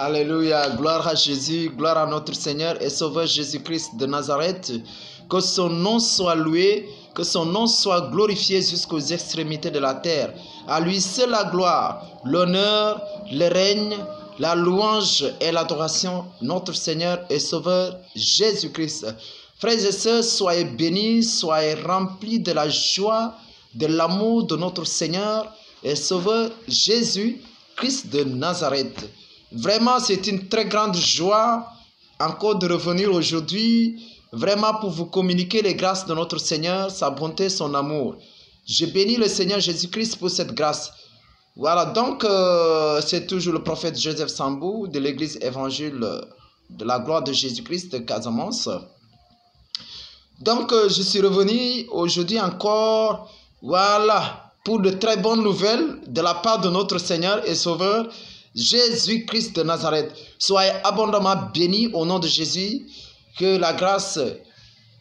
Alléluia, gloire à Jésus, gloire à notre Seigneur et Sauveur Jésus-Christ de Nazareth. Que son nom soit loué, que son nom soit glorifié jusqu'aux extrémités de la terre. À lui seul la gloire, l'honneur, le règne, la louange et l'adoration, notre Seigneur et Sauveur Jésus-Christ. Frères et sœurs, soyez bénis, soyez remplis de la joie, de l'amour de notre Seigneur et Sauveur Jésus-Christ de Nazareth. Vraiment, c'est une très grande joie encore de revenir aujourd'hui, vraiment pour vous communiquer les grâces de notre Seigneur, sa bonté, son amour. Je bénis le Seigneur Jésus-Christ pour cette grâce. Voilà, donc c'est toujours le prophète Joseph Sambou de l'église évangile de la gloire de Jésus-Christ de Casamance. Donc je suis revenu aujourd'hui encore, voilà, pour de très bonnes nouvelles de la part de notre Seigneur et Sauveur Jésus-Christ de Nazareth. Soyez abondamment bénis au nom de Jésus, que la grâce,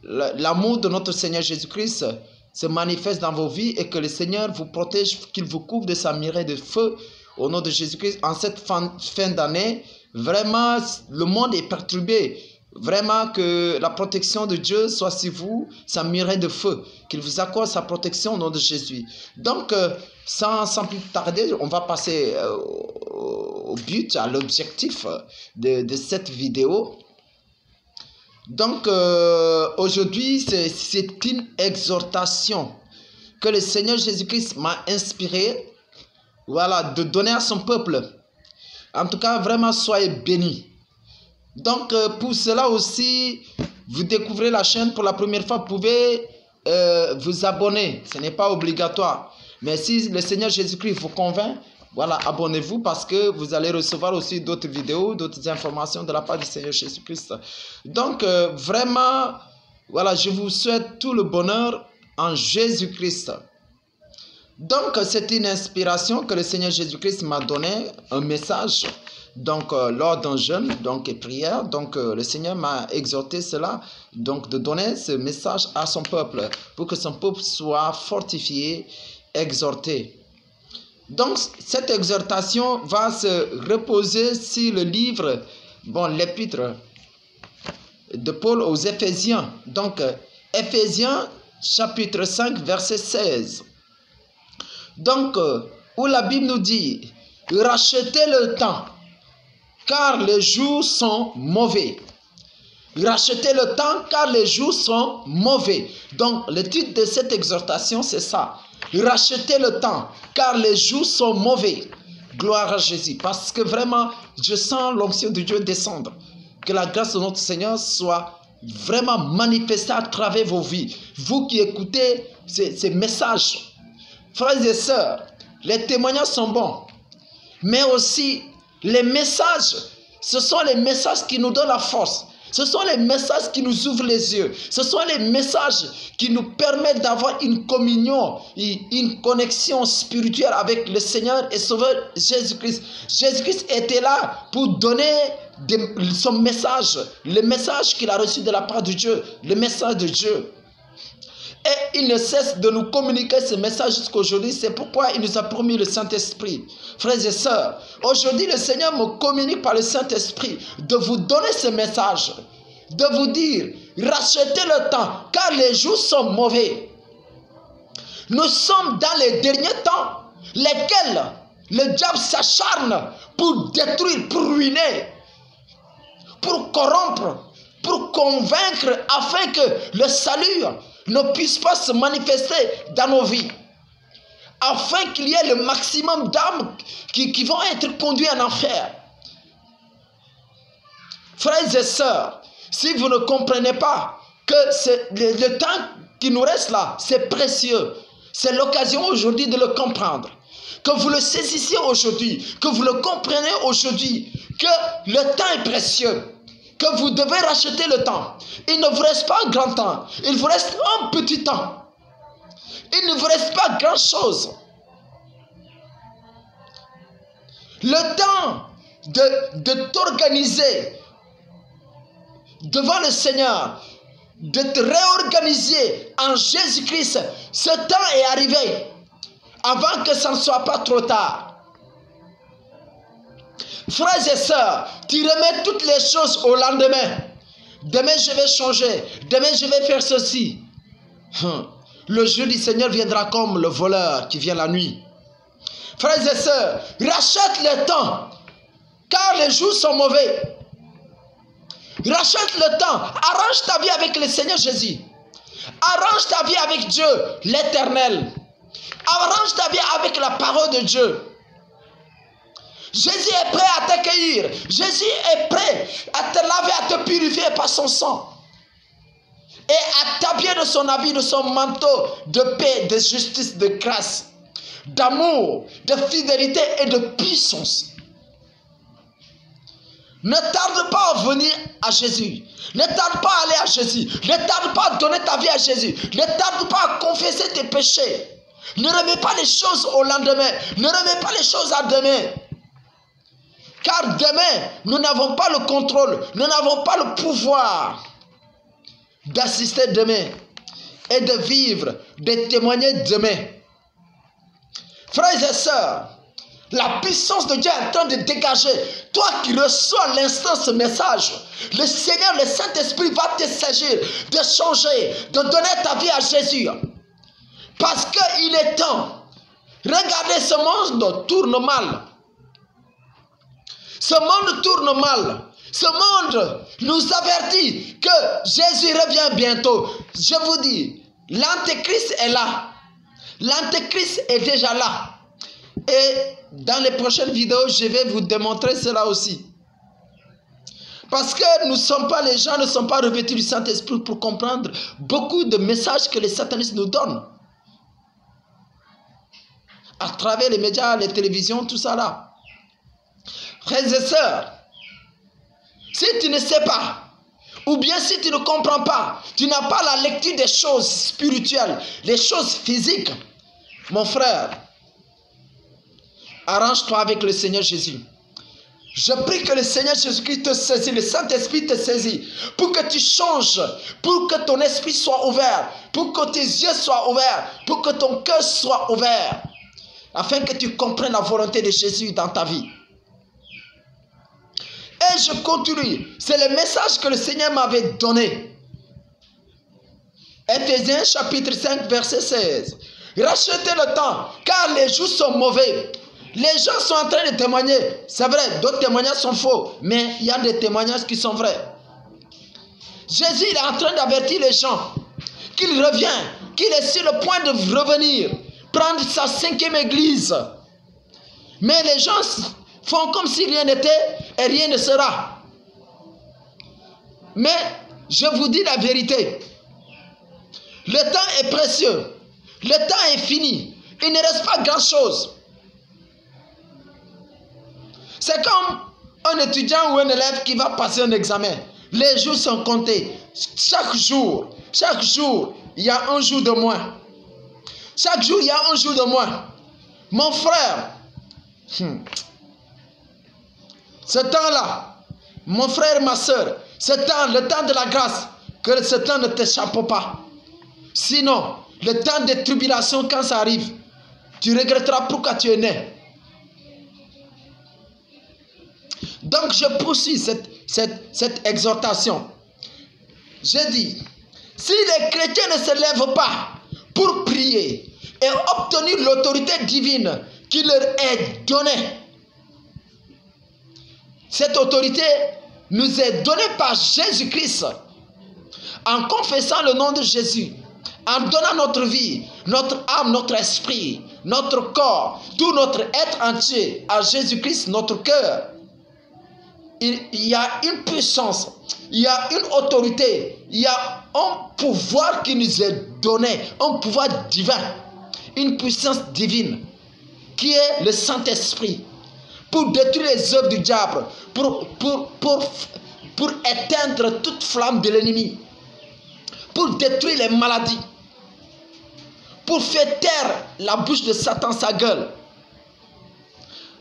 l'amour de notre Seigneur Jésus-Christ se manifeste dans vos vies et que le Seigneur vous protège, qu'il vous couvre de sa mireille de feu au nom de Jésus-Christ. En cette fin d'année, vraiment, le monde est perturbé. Vraiment que la protection de Dieu soit sur vous, sa mireille de feu, qu'il vous accorde sa protection au nom de Jésus. Donc, sans plus tarder, on va passer au but, à l'objectif de cette vidéo. Donc, aujourd'hui, c'est une exhortation que le Seigneur Jésus-Christ m'a inspiré, voilà, de donner à son peuple. En tout cas, vraiment, soyez bénis. Donc, pour cela aussi, vous découvrez la chaîne pour la première fois, vous pouvez vous abonner. Ce n'est pas obligatoire. Mais si le Seigneur Jésus-Christ vous convainc, voilà, abonnez-vous parce que vous allez recevoir aussi d'autres vidéos, d'autres informations de la part du Seigneur Jésus-Christ. Donc, vraiment, voilà, je vous souhaite tout le bonheur en Jésus-Christ. Donc, c'est une inspiration que le Seigneur Jésus-Christ m'a donné, un message. Donc, lors d'un jeûne et prière, donc le Seigneur m'a exhorté cela, donc de donner ce message à son peuple, pour que son peuple soit fortifié, exhorté. Donc, cette exhortation va se reposer sur le livre, l'épître de Paul aux Éphésiens. Donc, Éphésiens chapitre 5, verset 16. Donc, où la Bible nous dit, rachetez le temps, car les jours sont mauvais. Rachetez le temps, car les jours sont mauvais. Donc, le titre de cette exhortation, c'est ça. Rachetez le temps, car les jours sont mauvais. Gloire à Jésus. Parce que vraiment, je sens l'onction de Dieu descendre. Que la grâce de notre Seigneur soit vraiment manifestée à travers vos vies. Vous qui écoutez ces messages. Frères et sœurs, les témoignages sont bons. Mais aussi, les messages, ce sont les messages qui nous donnent la force. Ce sont les messages qui nous ouvrent les yeux. Ce sont les messages qui nous permettent d'avoir une communion, une connexion spirituelle avec le Seigneur et Sauveur Jésus-Christ. Jésus-Christ était là pour donner son message, le message qu'il a reçu de la part de Dieu, le message de Dieu. Et il ne cesse de nous communiquer ce message jusqu'à aujourd'hui. C'est pourquoi il nous a promis le Saint-Esprit. Frères et sœurs, aujourd'hui le Seigneur me communique par le Saint-Esprit de vous donner ce message. De vous dire, rachetez le temps, car les jours sont mauvais. Nous sommes dans les derniers temps, lesquels le diable s'acharne pour détruire, pour ruiner, pour corrompre, pour convaincre, afin que le salut ne puisse pas se manifester dans nos vies, afin qu'il y ait le maximum d'âmes qui vont être conduits en enfer. Frères et sœurs, si vous ne comprenez pas que le temps qui nous reste là, c'est précieux, c'est l'occasion aujourd'hui de le comprendre. Que vous le saisissiez aujourd'hui, que vous le compreniez aujourd'hui, que le temps est précieux. Que vous devez racheter le temps. Il ne vous reste pas un grand temps. Il vous reste un petit temps. Il ne vous reste pas grand chose. Le temps de t'organiser devant le Seigneur, de te réorganiser en Jésus-Christ, ce temps est arrivé avant que ça ne soit pas trop tard. Frères et sœurs, tu remets toutes les choses au lendemain. Demain, je vais changer. Demain, je vais faire ceci. Le jour du Seigneur viendra comme le voleur qui vient la nuit. Frères et sœurs, rachète le temps, car les jours sont mauvais. Rachète le temps. Arrange ta vie avec le Seigneur Jésus. Arrange ta vie avec Dieu, l'Éternel. Arrange ta vie avec la parole de Dieu. Jésus est prêt à t'accueillir. Jésus est prêt à te laver, à te purifier par son sang. Et à t'habiller de son habit, de son manteau de paix, de justice, de grâce, d'amour, de fidélité et de puissance. Ne tarde pas à venir à Jésus. Ne tarde pas à aller à Jésus. Ne tarde pas à donner ta vie à Jésus. Ne tarde pas à confesser tes péchés. Ne remets pas les choses au lendemain. Ne remets pas les choses à demain. Car demain, nous n'avons pas le contrôle. Nous n'avons pas le pouvoir d'assister demain et de vivre, de témoigner demain. Frères et sœurs, la puissance de Dieu est en train de dégager. Toi qui reçois à l'instant ce message, le Seigneur, le Saint-Esprit va te saisir, de changer, de donner ta vie à Jésus. Parce qu'il est temps. Regardez, ce monde tourne mal. Ce monde tourne mal. Ce monde nous avertit que Jésus revient bientôt. Je vous dis, l'Antéchrist est là. L'Antéchrist est déjà là. Et dans les prochaines vidéos, je vais vous démontrer cela aussi. Parce que les gens ne sont pas revêtus du Saint-Esprit pour comprendre beaucoup de messages que les satanistes nous donnent. À travers les médias, les télévisions, tout ça là. Frères et sœurs, si tu ne sais pas, ou bien si tu ne comprends pas, tu n'as pas la lecture des choses spirituelles, les choses physiques, mon frère, arrange-toi avec le Seigneur Jésus. Je prie que le Seigneur Jésus-Christ te saisit, le Saint-Esprit te saisit, pour que tu changes, pour que ton esprit soit ouvert, pour que tes yeux soient ouverts, pour que ton cœur soit ouvert, afin que tu comprennes la volonté de Jésus dans ta vie. Et je continue. C'est le message que le Seigneur m'avait donné. Éphésiens chapitre 5 verset 16. Rachetez le temps, car les jours sont mauvais. Les gens sont en train de témoigner. C'est vrai, d'autres témoignages sont faux, mais il y a des témoignages qui sont vrais. Jésus il est en train d'avertir les gens qu'il revient, qu'il est sur le point de revenir, prendre sa 5e église. Mais les gens font comme si rien n'était et rien ne sera. Mais je vous dis la vérité. Le temps est précieux. Le temps est fini. Il ne reste pas grand-chose. C'est comme un étudiant ou un élève qui va passer un examen. Les jours sont comptés. Chaque jour, il y a un jour de moins. Chaque jour, il y a un jour de moins. Mon frère, ce temps-là, mon frère, ma soeur, le temps de la grâce, que ce temps ne t'échappe pas. Sinon, le temps des tribulations, quand ça arrive, tu regretteras pourquoi tu es né. Donc, je poursuis cette exhortation. Je dis, si les chrétiens ne se lèvent pas pour prier et obtenir l'autorité divine qui leur est donnée, cette autorité nous est donnée par Jésus-Christ. En confessant le nom de Jésus, en donnant notre vie, notre âme, notre esprit, notre corps, tout notre être entier à Jésus-Christ, notre cœur, il y a une puissance, il y a une autorité, il y a un pouvoir qui nous est donné, un pouvoir divin, une puissance divine, qui est le Saint-Esprit, pour détruire les œuvres du diable, pour éteindre toute flamme de l'ennemi, pour détruire les maladies, pour faire taire la bouche de Satan, sa gueule.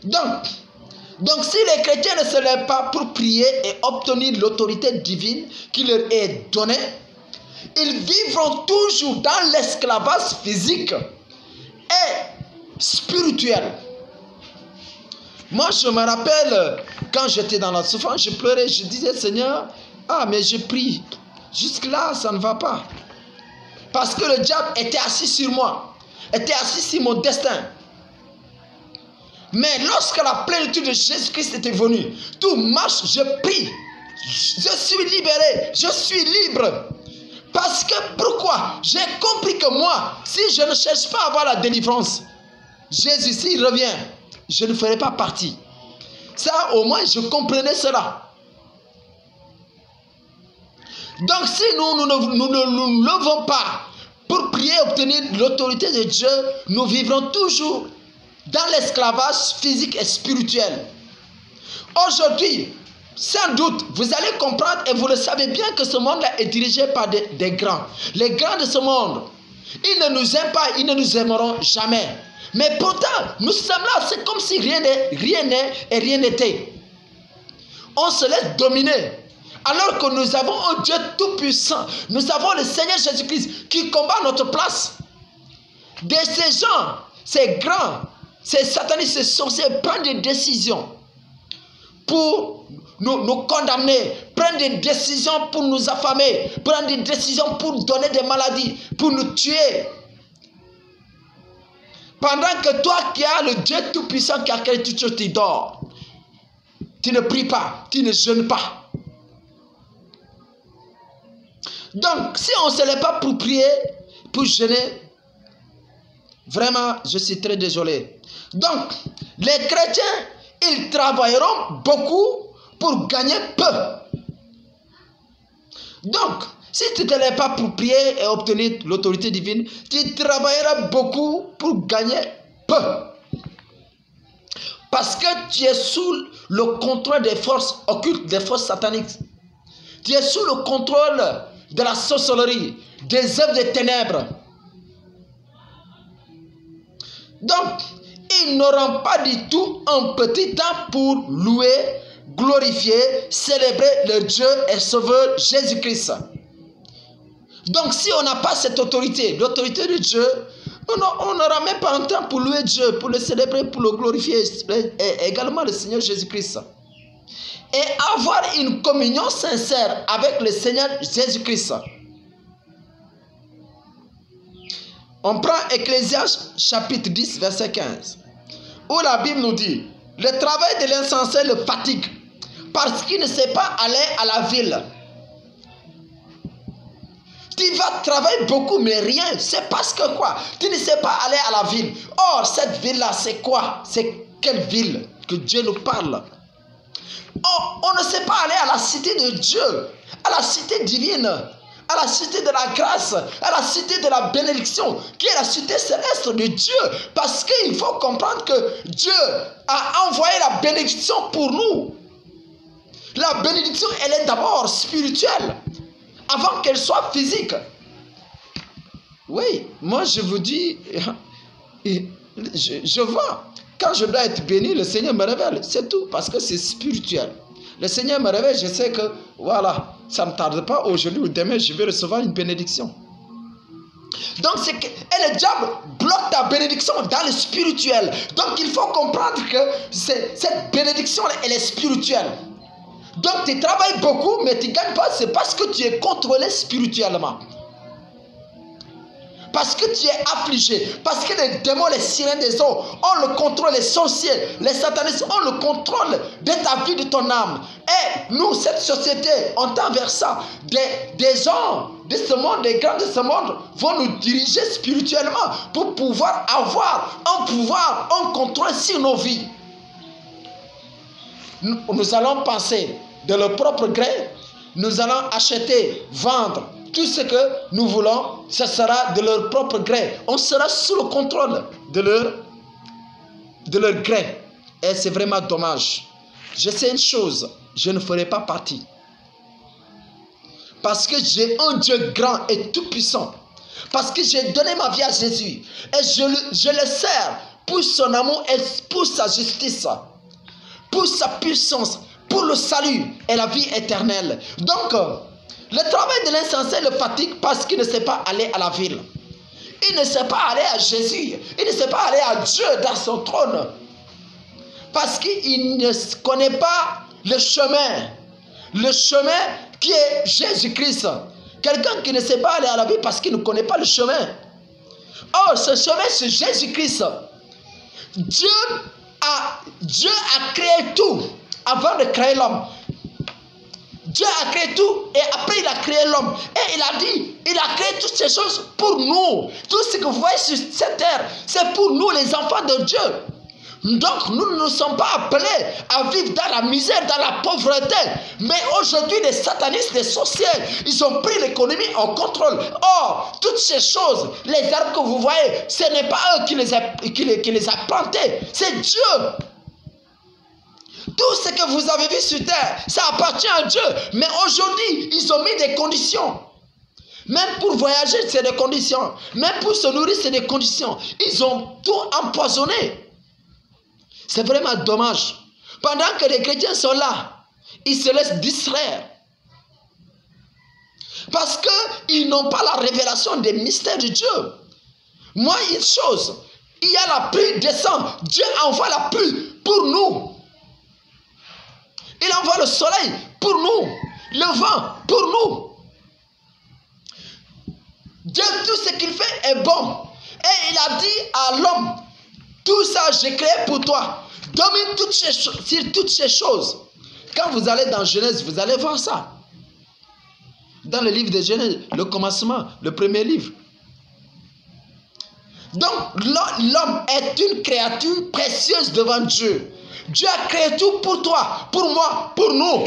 Donc si les chrétiens ne se lèvent pas pour prier et obtenir l'autorité divine qui leur est donnée, ils vivront toujours dans l'esclavage physique et spirituel. Moi, je me rappelle, quand j'étais dans la souffrance, je pleurais, je disais, Seigneur, ah, mais je prie. Jusque-là, ça ne va pas. Parce que le diable était assis sur moi, était assis sur mon destin. Mais lorsque la plénitude de Jésus-Christ était venue, tout marche, je prie. Je suis libéré, je suis libre. Parce que, pourquoi? J'ai compris que moi, si je ne cherche pas à avoir la délivrance, Jésus, s'il revient, je ne ferai pas partie. Ça, au moins, je comprenais cela. Donc, si nous ne nous levons pas pour prier et obtenir l'autorité de Dieu, nous vivrons toujours dans l'esclavage physique et spirituel. Aujourd'hui, sans doute, vous allez comprendre et vous le savez bien que ce monde-là est dirigé par des grands. Les grands de ce monde, ils ne nous aiment pas, ils ne nous aimeront jamais. Mais pourtant, nous sommes là, c'est comme si rien n'est et rien n'était. On se laisse dominer. Alors que nous avons un Dieu tout-puissant. Nous avons le Seigneur Jésus-Christ qui combat notre place. De ces gens, ces grands, ces satanistes, ces sorciers prennent des décisions pour nous condamner, prennent des décisions pour nous affamer, prennent des décisions pour donner des maladies, pour nous tuer. Pendant que toi qui as le Dieu tout-puissant qui a créé toutes choses, tu dors. Tu ne pries pas, tu ne jeûnes pas. Donc, si on ne se lève pas pour prier, pour jeûner, vraiment, je suis très désolé. Donc, les chrétiens, ils travailleront beaucoup pour gagner peu. Donc, si tu ne te lèves pas pour prier et obtenir l'autorité divine, tu travailleras beaucoup pour gagner peu. Parce que tu es sous le contrôle des forces occultes, des forces sataniques. Tu es sous le contrôle de la sorcellerie, des œuvres des ténèbres. Donc, ils n'auront pas du tout un petit temps pour louer, glorifier, célébrer le Dieu et Sauveur Jésus-Christ. Donc, si on n'a pas cette autorité, l'autorité de Dieu, on n'aura même pas un temps pour louer Dieu, pour le célébrer, pour le glorifier, et également le Seigneur Jésus-Christ. Et avoir une communion sincère avec le Seigneur Jésus-Christ. On prend Ecclésiaste chapitre 10, verset 15, où la Bible nous dit, le travail de l'insensé le fatigue, parce qu'il ne sait pas aller à la ville. Tu vas travailler beaucoup, mais rien. C'est parce que quoi? Tu ne sais pas aller à la ville. Or, cette ville-là, c'est quoi? C'est quelle ville que Dieu nous parle? On ne sait pas aller à la cité de Dieu, à la cité divine, à la cité de la grâce, à la cité de la bénédiction, qui est la cité céleste de Dieu. Parce qu'il faut comprendre que Dieu a envoyé la bénédiction pour nous. La bénédiction, elle est d'abord spirituelle, avant qu'elle soit physique. Oui, moi je vous dis, je vois. Quand je dois être béni, le Seigneur me révèle. C'est tout, parce que c'est spirituel. Le Seigneur me révèle, je sais que, voilà, ça ne tarde pas, aujourd'hui ou demain, je vais recevoir une bénédiction. Donc, et le diable bloque ta bénédiction dans le spirituel. Donc, il faut comprendre que cette bénédiction, elle est spirituelle. Donc, tu travailles beaucoup, mais tu ne gagnes pas, c'est parce que tu es contrôlé spirituellement. Parce que tu es affligé, parce que les démons, les sirènes des eaux ont le contrôle, les sorciers, les satanistes ont le contrôle de ta vie, de ton âme. Et nous, cette société, on tend vers ça. Des gens de ce monde, des grands de ce monde vont nous diriger spirituellement pour pouvoir avoir un pouvoir, un contrôle sur nos vies. Nous allons penser de leur propre gré, nous allons acheter, vendre. Tout ce que nous voulons, ce sera de leur propre gré. On sera sous le contrôle de leur gré. Et c'est vraiment dommage. Je sais une chose, je ne ferai pas partie. Parce que j'ai un Dieu grand et tout-puissant. Parce que j'ai donné ma vie à Jésus. Et je le sers pour son amour et pour sa justice. Pour sa puissance, pour le salut et la vie éternelle. Donc, le travail de l'insensé le fatigue parce qu'il ne sait pas aller à la ville. Il ne sait pas aller à Jésus. Il ne sait pas aller à Dieu dans son trône. Parce qu'il ne connaît pas le chemin. Le chemin qui est Jésus-Christ. Quelqu'un qui ne sait pas aller à la Bible parce qu'il ne connaît pas le chemin. Or, ce chemin, c'est Jésus-Christ. Dieu a créé tout avant de créer l'homme. Dieu a créé tout et après il a créé l'homme. Et il a dit, il a créé toutes ces choses pour nous. Tout ce que vous voyez sur cette terre, c'est pour nous les enfants de Dieu. Donc nous ne sommes pas appelés à vivre dans la misère, dans la pauvreté. Mais aujourd'hui les satanistes, les sorciers, ils ont pris l'économie en contrôle. Or, toutes ces choses, les arbres que vous voyez, ce n'est pas eux qui les a plantés, c'est Dieu. Tout ce que vous avez vu sur terre, ça appartient à Dieu. Mais aujourd'hui, ils ont mis des conditions. Même pour voyager, c'est des conditions. Même pour se nourrir, c'est des conditions. Ils ont tout empoisonné. C'est vraiment dommage. Pendant que les chrétiens sont là, ils se laissent distraire. Parce qu'ils n'ont pas la révélation des mystères de Dieu. Moi, une chose, il y a la pluie descend. Dieu envoie la pluie pour nous. Il envoie le soleil pour nous. Le vent pour nous. Dieu, tout ce qu'il fait est bon. Et il a dit à l'homme, tout ça j'ai créé pour toi. Domine sur toutes ces choses. Quand vous allez dans Genèse, vous allez voir ça. Dans le livre de Genèse, le commencement, le premier livre. Donc l'homme est une créature précieuse devant Dieu. Dieu a créé tout pour toi, pour moi, pour nous.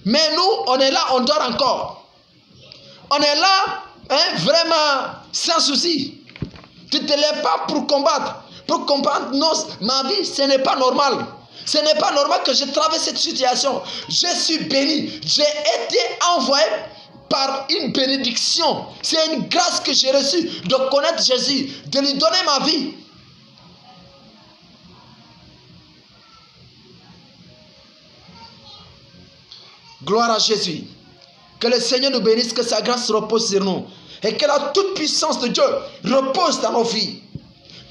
Mais nous, on est là, on dort encore. On est là, vraiment, sans souci. Tu ne te lèves pas pour combattre. Pour comprendre, non, ma vie, ce n'est pas normal. Ce n'est pas normal que je traverse cette situation. Je suis béni. J'ai été envoyé par une bénédiction. C'est une grâce que j'ai reçue de connaître Jésus, de lui donner ma vie. Gloire à Jésus. Que le Seigneur nous bénisse, que sa grâce repose sur nous. Et que la toute puissance de Dieu repose dans nos vies.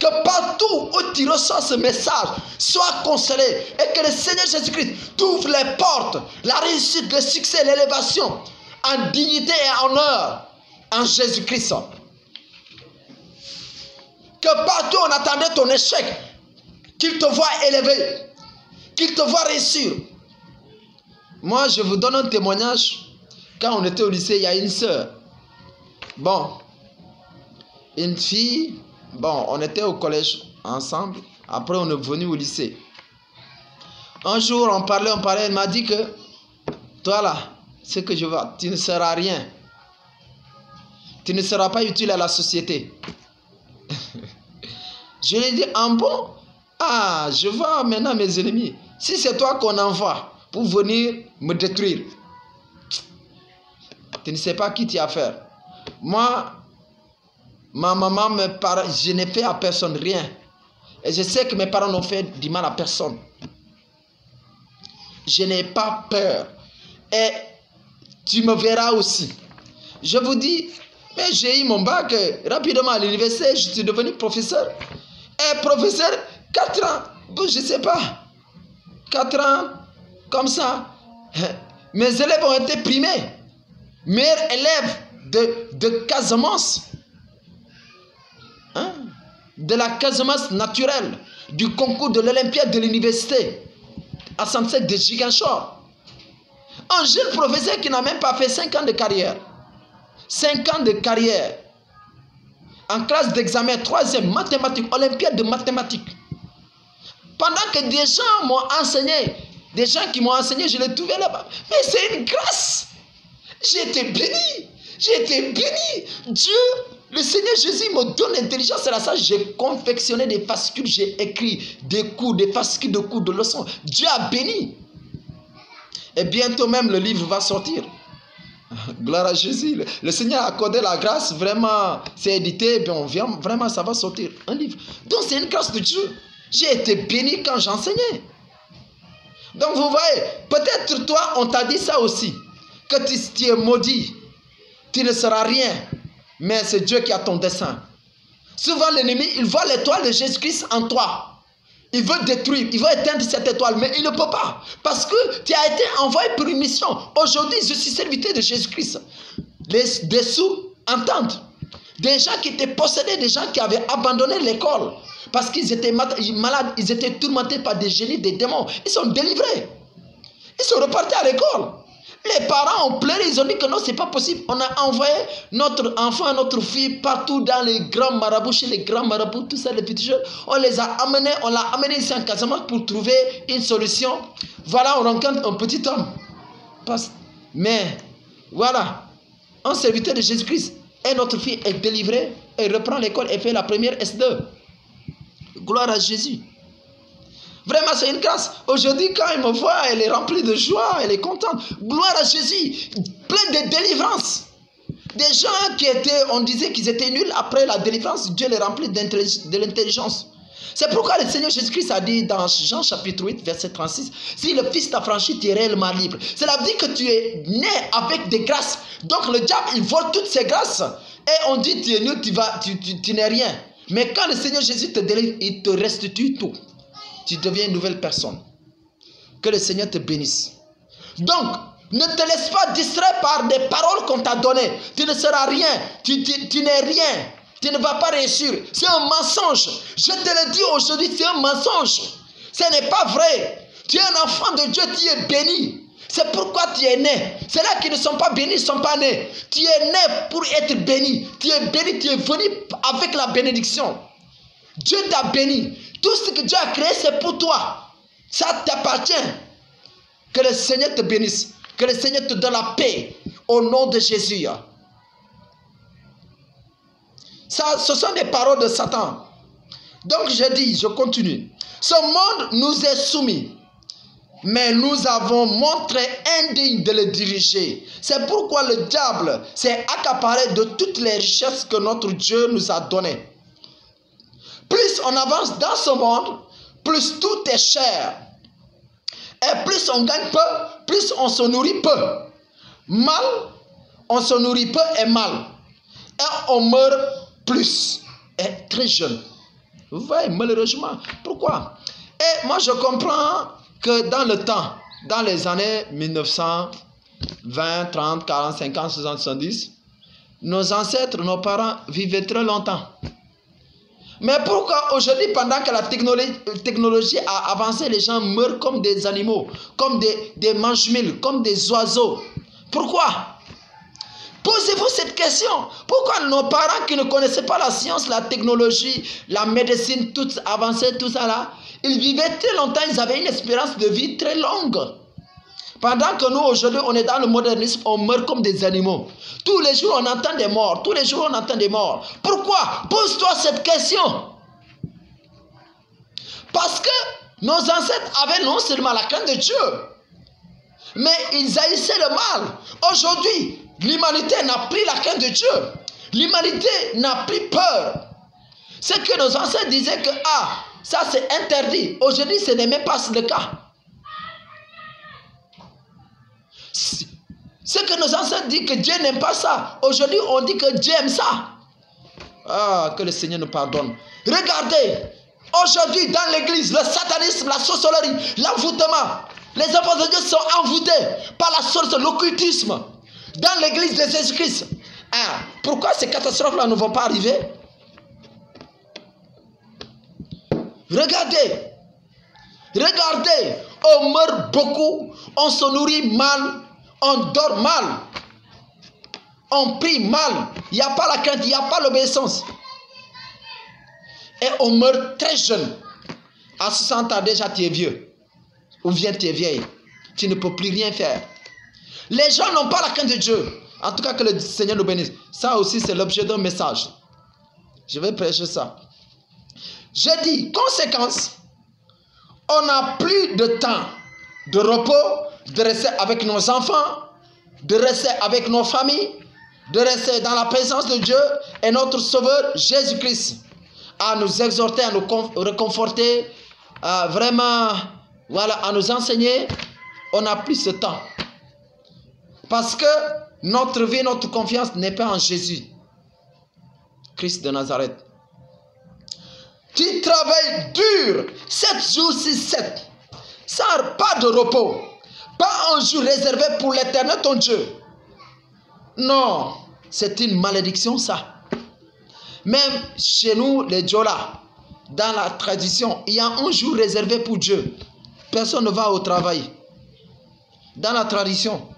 Que partout où tu reçois ce message, sois consolé. Et que le Seigneur Jésus-Christ t'ouvre les portes, la réussite, le succès, l'élévation, en dignité et en honneur, en Jésus-Christ. Que partout on attendait ton échec, qu'il te voit élevé, qu'il te voit réussir. Moi, je vous donne un témoignage. Quand on était au lycée, il y a une sœur. Bon, une fille. Bon, on était au collège ensemble. Après, on est venu au lycée. Un jour, on parlait. Elle m'a dit que toi là, ce que je vois, tu ne seras rien. Tu ne seras pas utile à la société. Je lui ai dit, ah bon? Ah, je vois maintenant mes ennemis. Si c'est toi qu'on envoie pour venir me détruire, tu ne sais pas qui tu as affaire. Moi, ma maman me parle, je n'ai fait à personne rien. Et je sais que mes parents n'ont fait du mal à personne. Je n'ai pas peur. Et tu me verras aussi. Je vous dis, mais j'ai eu mon bac rapidement à l'université, je suis devenu professeur. Et professeur, 4 ans, je ne sais pas, 4 ans, comme ça. Mes élèves ont été primés. Meilleurs élèves de Casamance. Hein? De la Casamance naturelle, du concours de l'Olympiade de l'université à Santek de Giganchor. Un jeune professeur qui n'a même pas fait 5 ans de carrière. 5 ans de carrière. En classe d'examen, 3e, mathématiques, Olympiade de mathématiques. Pendant que des gens m'ont enseigné, des gens qui m'ont enseigné, je les trouvais là-bas. Mais c'est une grâce. J'ai été béni. J'ai été béni. Dieu, le Seigneur Jésus me donne l'intelligence et la sagesse. J'ai confectionné des fascicules, j'ai écrit des cours, des fascicules de cours, de leçons. Dieu a béni. Et bientôt même le livre va sortir. Gloire à Jésus. Le Seigneur a accordé la grâce, vraiment, c'est édité, et puis on vient, vraiment, ça va sortir un livre. Donc c'est une grâce de Dieu. J'ai été béni quand j'enseignais. Donc vous voyez, peut-être toi, on t'a dit ça aussi, que tu es maudit, tu ne seras rien, mais c'est Dieu qui a ton dessein. Souvent l'ennemi, il voit l'étoile de Jésus-Christ en toi. Il veut détruire, il veut éteindre cette étoile, mais il ne peut pas. Parce que tu as été envoyé pour une mission. Aujourd'hui, je suis serviteur de Jésus-Christ. Des sourds entendent. Des gens qui étaient possédés, des gens qui avaient abandonné l'école. Parce qu'ils étaient malades, ils étaient tourmentés par des génies, des démons. Ils sont délivrés. Ils sont repartis à l'école. Les parents ont pleuré, ils ont dit que non, c'est pas possible. On a envoyé notre enfant, notre fille partout dans les grands marabouts, chez les grands marabouts, tout ça, les petits jeux. On les a amenés, on l'a amené ici en Casamance pour trouver une solution. Voilà, on rencontre un petit homme. Mais, voilà, un serviteur de Jésus-Christ et notre fille est délivrée, elle reprend l'école et fait la première S2. Gloire à Jésus. Vraiment, c'est une grâce. Aujourd'hui, quand elle me voit, elle est remplie de joie, elle est contente. Gloire à Jésus. Plein de délivrance. Des gens qui étaient, on disait qu'ils étaient nuls, après la délivrance, Dieu les remplit de l'intelligence. C'est pourquoi le Seigneur Jésus-Christ a dit dans Jean chapitre 8, verset 36, si le Fils t'a franchi, tu es réellement libre. Cela veut dire que tu es né avec des grâces. Donc le diable, il vole toutes ces grâces. Et on dit, tu es nul, tu n'es rien. Mais quand le Seigneur Jésus te délivre, il te restitue tout. Tu deviens une nouvelle personne. Que le Seigneur te bénisse. Donc, ne te laisse pas distraire par des paroles qu'on t'a données. Tu ne seras rien. Tu n'es rien. Tu ne vas pas réussir. C'est un mensonge. Je te le dis aujourd'hui, c'est un mensonge. Ce n'est pas vrai. Tu es un enfant de Dieu, tu es béni. C'est pourquoi tu es né. Ceux-là qui ne sont pas bénis ne sont pas nés. Tu es né pour être béni. Tu es béni, tu es venu avec la bénédiction. Dieu t'a béni. Tout ce que Dieu a créé, c'est pour toi. Ça t'appartient. Que le Seigneur te bénisse. Que le Seigneur te donne la paix. Au nom de Jésus. Ça, ce sont des paroles de Satan. Donc je dis, je continue. Ce monde nous est soumis. Mais nous avons montré indigne de le diriger. C'est pourquoi le diable s'est accaparé de toutes les richesses que notre Dieu nous a données. Plus on avance dans ce monde, plus tout est cher. Et plus on gagne peu, plus on se nourrit peu. Mal, on se nourrit peu et mal. Et on meurt plus. Et très jeune. Vous voyez, malheureusement. Pourquoi? Et moi, je comprends que dans le temps, dans les années 1920, 30, 40, 50, 60, 70, nos ancêtres, nos parents vivaient très longtemps. Mais pourquoi aujourd'hui, pendant que la technologie a avancé, les gens meurent comme des animaux, comme des mange-mille, comme des oiseaux? Pourquoi? Posez-vous cette question. Pourquoi nos parents qui ne connaissaient pas la science, la technologie, la médecine, tout avancé, tout ça là, ils vivaient très longtemps, ils avaient une espérance de vie très longue. Pendant que nous, aujourd'hui, on est dans le modernisme, on meurt comme des animaux. Tous les jours, on entend des morts. Tous les jours, on entend des morts. Pourquoi? Pose-toi cette question. Parce que nos ancêtres avaient non seulement la crainte de Dieu, mais ils haïssaient le mal. Aujourd'hui, l'humanité n'a plus la crainte de Dieu. L'humanité n'a plus peur. C'est que nos ancêtres disaient que, ça c'est interdit. Aujourd'hui, ce n'est même pas le cas. Ce que nos ancêtres disent que Dieu n'aime pas ça. Aujourd'hui, on dit que Dieu aime ça. Que le Seigneur nous pardonne. Regardez, aujourd'hui dans l'église, le satanisme, la sorcellerie, l'envoûtement. Les enfants de Dieu sont envoûtés par la sorcellerie, l'occultisme. Dans l'église de Jésus-Christ. Pourquoi ces catastrophes-là ne vont pas arriver? Regardez. Regardez. On meurt beaucoup. On se nourrit mal. On dort mal. On prie mal. Il n'y a pas la crainte. Il n'y a pas l'obéissance. Et on meurt très jeune. À 60 ans déjà tu es vieux. Ou bien tu es vieille. Tu ne peux plus rien faire. Les gens n'ont pas la crainte de Dieu. En tout cas que le Seigneur nous bénisse. Ça aussi c'est l'objet d'un message. Je vais prêcher ça. Je dis, conséquence, on n'a plus de temps de repos, de rester avec nos enfants, de rester avec nos familles, de rester dans la présence de Dieu et notre Sauveur Jésus-Christ, à nous exhorter, à nous réconforter, vraiment, voilà, à nous enseigner. On n'a plus ce temps. Parce que notre vie, notre confiance n'est pas en Jésus, Christ de Nazareth. Tu travailles dur, 7 jours sur 7, sans pas de repos, pas un jour réservé pour l'Éternel ton Dieu. Non, c'est une malédiction ça. Même chez nous, les Djola, dans la tradition, il y a un jour réservé pour Dieu. Personne ne va au travail. Dans la tradition,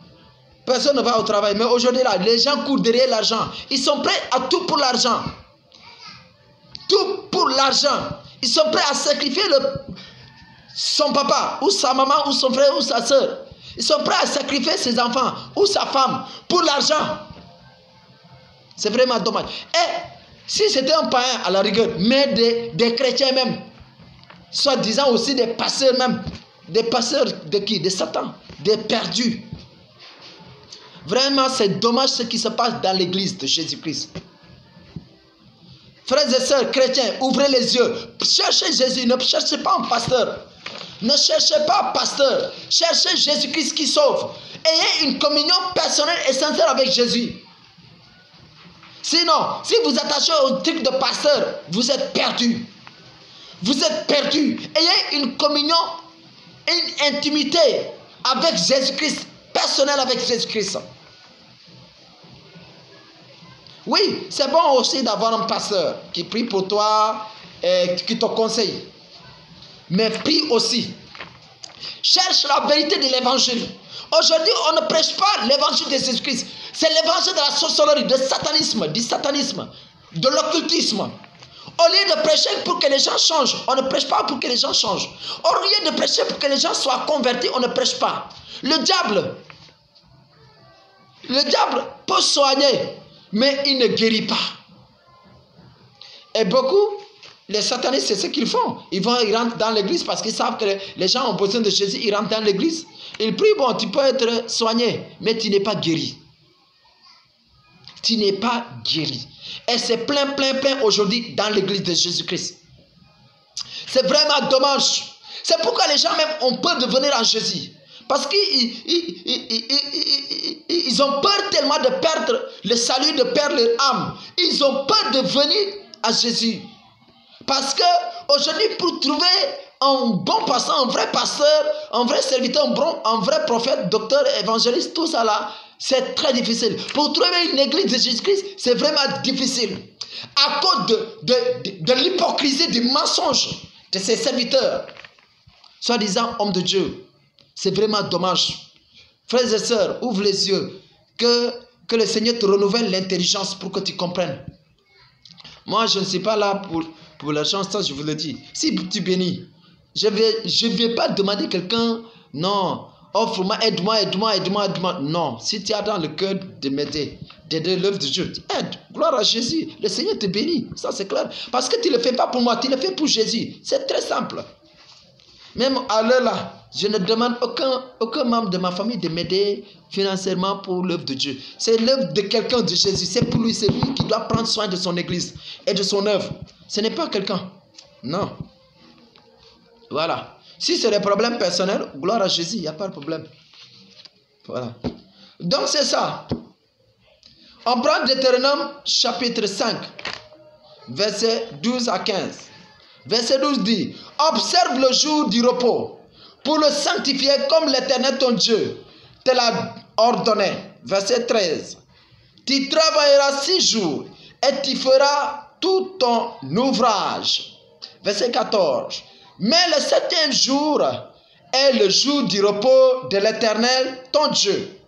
personne ne va au travail. Mais aujourd'hui, là, les gens courent derrière l'argent. Ils sont prêts à tout pour l'argent. Tout pour l'argent. Ils sont prêts à sacrifier son papa, ou sa maman, ou son frère, ou sa soeur. Ils sont prêts à sacrifier ses enfants, ou sa femme, pour l'argent. C'est vraiment dommage. Et si c'était un païen à la rigueur, mais des chrétiens même, soi-disant aussi des pasteurs même, des pasteurs de qui? De Satan, des perdus. Vraiment, c'est dommage ce qui se passe dans l'église de Jésus-Christ. Frères et sœurs chrétiens, ouvrez les yeux. Cherchez Jésus, ne cherchez pas un pasteur. Ne cherchez pas un pasteur. Cherchez Jésus-Christ qui sauve. Ayez une communion personnelle et sincère avec Jésus. Sinon, si vous attachez au truc de pasteur, vous êtes perdu. Vous êtes perdu. Ayez une communion, une intimité avec Jésus-Christ, personnelle avec Jésus-Christ. Oui, c'est bon aussi d'avoir un pasteur qui prie pour toi et qui te conseille. Mais prie aussi. Cherche la vérité de l'évangile. Aujourd'hui, on ne prêche pas l'évangile de Jésus-Christ. C'est l'évangile de la sorcellerie, du satanisme, de l'occultisme. Au lieu de prêcher pour que les gens changent, on ne prêche pas pour que les gens changent. Au lieu de prêcher pour que les gens soient convertis, on ne prêche pas. Le diable peut soigner, mais il ne guérit pas. Et beaucoup, les satanistes, c'est ce qu'ils font. Ils rentrent dans l'église parce qu'ils savent que les gens ont besoin de Jésus. Ils rentrent dans l'église. Ils prient, bon, tu peux être soigné, mais tu n'es pas guéri. Tu n'es pas guéri. Et c'est plein aujourd'hui dans l'église de Jésus-Christ. C'est vraiment dommage. C'est pourquoi les gens même ont peur de venir à Jésus. Parce qu'ils ont peur tellement de perdre le salut, de perdre leur âme. Ils ont peur de venir à Jésus. Parce que aujourd'hui, pour trouver un bon pasteur, un vrai pasteur, un vrai serviteur, un vrai prophète, docteur, évangéliste, tout ça là, c'est très difficile. Pour trouver une église de Jésus-Christ, c'est vraiment difficile. À cause de l'hypocrisie, du mensonge de ses serviteurs, soi-disant hommes de Dieu. C'est vraiment dommage. Frères et sœurs, ouvre les yeux. Que le Seigneur te renouvelle l'intelligence pour que tu comprennes. Moi, je ne suis pas là pour l'argent, ça je vous le dis. Si tu bénis, je vais pas demander à quelqu'un, non, offre-moi, aide-moi. Non, si tu as dans le cœur de m'aider, d'aider l'œuvre de Dieu, aide. Gloire à Jésus. Le Seigneur te bénit. Ça c'est clair. Parce que tu ne le fais pas pour moi, tu le fais pour Jésus. C'est très simple. Même à l'heure là, je ne demande aucun membre de ma famille de m'aider financièrement pour l'œuvre de Dieu. C'est l'œuvre de quelqu'un, de Jésus. C'est pour lui, c'est lui qui doit prendre soin de son église et de son œuvre. Ce n'est pas quelqu'un. Non. Voilà. Si c'est des problèmes personnels, gloire à Jésus, il n'y a pas de problème. Voilà. Donc c'est ça. On prend Deutéronome chapitre 5, versets 12 à 15. Verset 12 dit, observe le jour du repos pour le sanctifier comme l'Éternel ton Dieu te l'a ordonné. Verset 13. Tu travailleras 6 jours et tu feras tout ton ouvrage. Verset 14. Mais le 7e jour est le jour du repos de l'Éternel ton Dieu.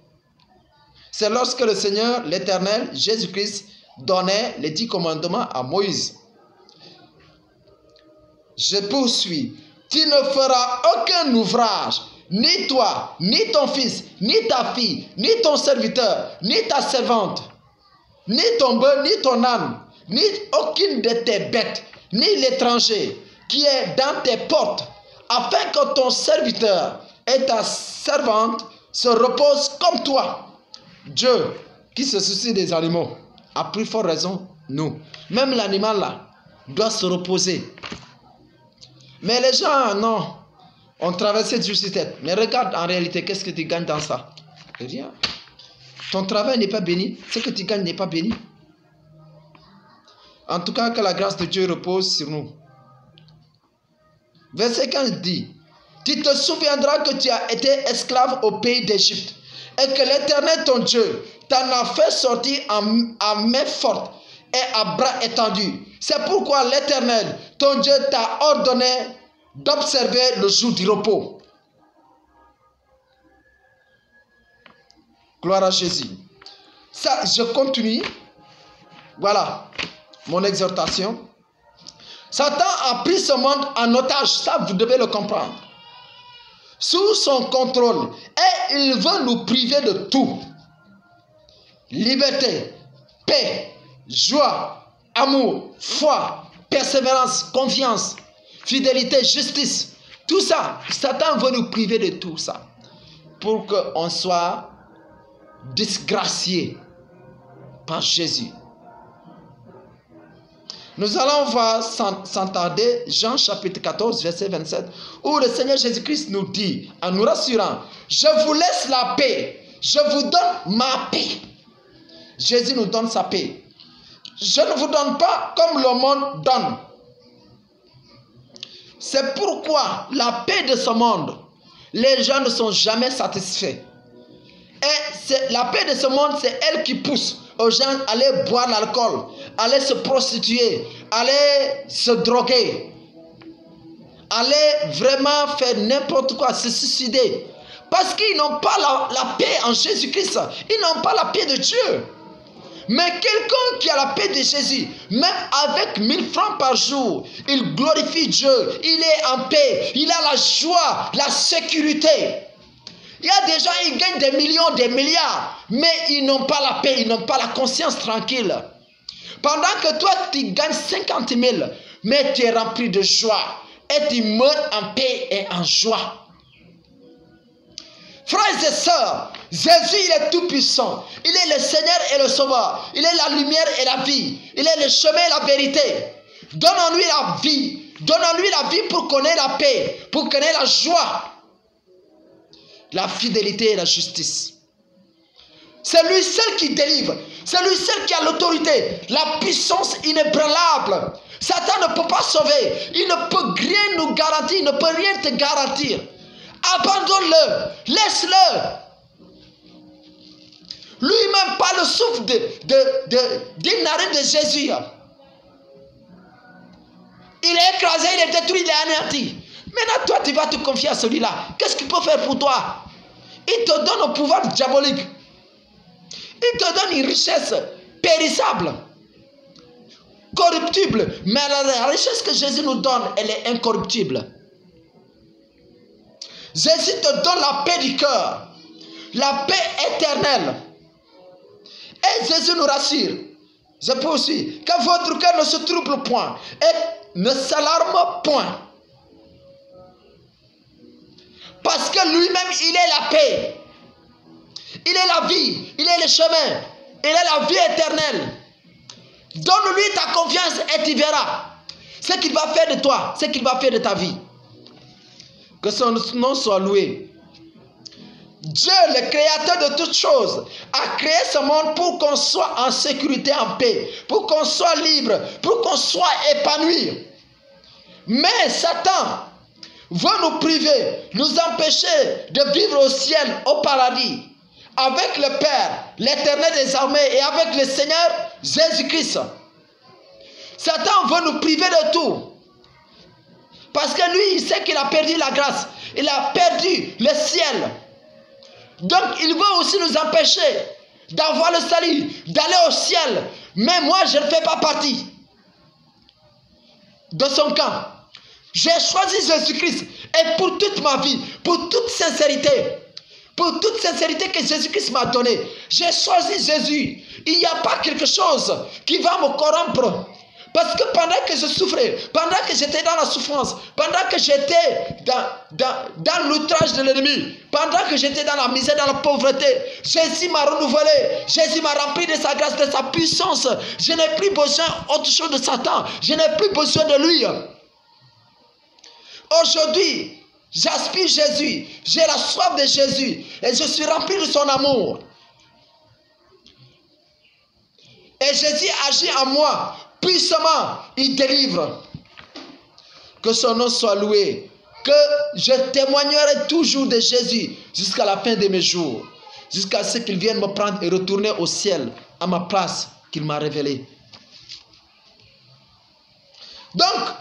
C'est lorsque le Seigneur, l'Éternel, Jésus-Christ, donnait les 10 commandements à Moïse. Je poursuis. Tu ne feras aucun ouvrage, ni toi, ni ton fils, ni ta fille, ni ton serviteur, ni ta servante, ni ton bœuf, ni ton âne, ni aucune de tes bêtes, ni l'étranger qui est dans tes portes, afin que ton serviteur et ta servante se reposent comme toi. Dieu, qui se soucie des animaux, a plus fort raison, nous. Même l'animal là doit se reposer. Mais les gens, non, ont traversé du système. Mais regarde en réalité, qu'est-ce que tu gagnes dans ça? Rien. Ton travail n'est pas béni. Ce que tu gagnes n'est pas béni. En tout cas, que la grâce de Dieu repose sur nous. Verset 15 dit, tu te souviendras que tu as été esclave au pays d'Égypte et que l'Éternel ton Dieu t'en a fait sortir à main forte et à bras étendus. C'est pourquoi l'Éternel ton Dieu t'a ordonné d'observer le jour du repos. Gloire à Jésus. Ça, je continue. Voilà mon exhortation. Satan a pris ce monde en otage, ça vous devez le comprendre. Sous son contrôle, et il veut nous priver de tout. Liberté, paix, joie, amour, foi, persévérance, confiance, fidélité, justice. Tout ça, Satan veut nous priver de tout ça. Pour qu'on soit disgracié par Jésus. Nous allons voir sans tarder Jean chapitre 14 verset 27 où le Seigneur Jésus-Christ nous dit en nous rassurant, je vous laisse la paix, je vous donne ma paix. Jésus nous donne sa paix. Je ne vous donne pas comme le monde donne. C'est pourquoi la paix de ce monde, les gens ne sont jamais satisfaits. Et la paix de ce monde, c'est elle qui pousse aux gens à aller boire l'alcool, aller se prostituer, aller se droguer, aller vraiment faire n'importe quoi, se suicider. Parce qu'ils n'ont pas la paix en Jésus-Christ. Ils n'ont pas la paix de Dieu. Mais quelqu'un qui a la paix de Jésus, même avec 1000 francs par jour, il glorifie Dieu, il est en paix, il a la joie, la sécurité. Il y a des gens, ils gagnent des millions, des milliards, mais ils n'ont pas la paix, ils n'ont pas la conscience tranquille. Pendant que toi, tu gagnes 50 000, mais tu es rempli de joie et tu meurs en paix et en joie. Frères et sœurs, Jésus, il est tout puissant. Il est le Seigneur et le Sauveur. Il est la lumière et la vie. Il est le chemin et la vérité. Donnons-lui la vie. Donnons-lui la vie pour connaître la paix, pour connaître la joie, la fidélité et la justice. C'est lui seul qui délivre. C'est lui seul qui a l'autorité, la puissance inébranlable. Satan ne peut pas sauver. Il ne peut rien nous garantir. Il ne peut rien te garantir. Abandonne-le. Laisse-le. Lui-même par le souffle d'une narine de Jésus. Il est écrasé, il est détruit, il est anéanti. Maintenant, toi, tu vas te confier à celui-là. Qu'est-ce qu'il peut faire pour toi? Il te donne un pouvoir diabolique. Il te donne une richesse périssable, corruptible. Mais la richesse que Jésus nous donne, elle est incorruptible. Jésus te donne la paix du cœur, la paix éternelle. Et Jésus nous rassure. Je peux aussi. Que votre cœur ne se trouble point et ne s'alarme point. Parce que lui-même, il est la paix. Il est la vie. Il est le chemin. Il est la vie éternelle. Donne-lui ta confiance et tu verras ce qu'il va faire de toi, ce qu'il va faire de ta vie. Que son nom soit loué. Dieu, le créateur de toutes choses, a créé ce monde pour qu'on soit en sécurité, en paix, pour qu'on soit libre, pour qu'on soit épanoui. Mais Satan veut nous priver, nous empêcher de vivre au ciel, au paradis, avec le Père, l'Éternel des armées et avec le Seigneur Jésus-Christ. Satan veut nous priver de tout. Parce que lui, il sait qu'il a perdu la grâce. Il a perdu le ciel. Donc, il veut aussi nous empêcher d'avoir le salut, d'aller au ciel. Mais moi, je ne fais pas partie de son camp. J'ai choisi Jésus-Christ. Et pour toute ma vie, pour toute sincérité que Jésus-Christ m'a donnée, j'ai choisi Jésus. Il n'y a pas quelque chose qui va me corrompre. Parce que pendant que je souffrais, pendant que j'étais dans la souffrance, pendant que j'étais dans l'outrage de l'ennemi, pendant que j'étais dans la misère, dans la pauvreté, Jésus m'a renouvelé, Jésus m'a rempli de sa grâce, de sa puissance. Je n'ai plus besoin autre chose de Satan, je n'ai plus besoin de lui. Aujourd'hui, j'aspire Jésus, j'ai la soif de Jésus et je suis rempli de son amour. Et Jésus agit en moi. Puissamment, il délivre. Que son nom soit loué. Que je témoignerai toujours de Jésus jusqu'à la fin de mes jours. Jusqu'à ce qu'il vienne me prendre et retourner au ciel à ma place qu'il m'a révélée. Donc,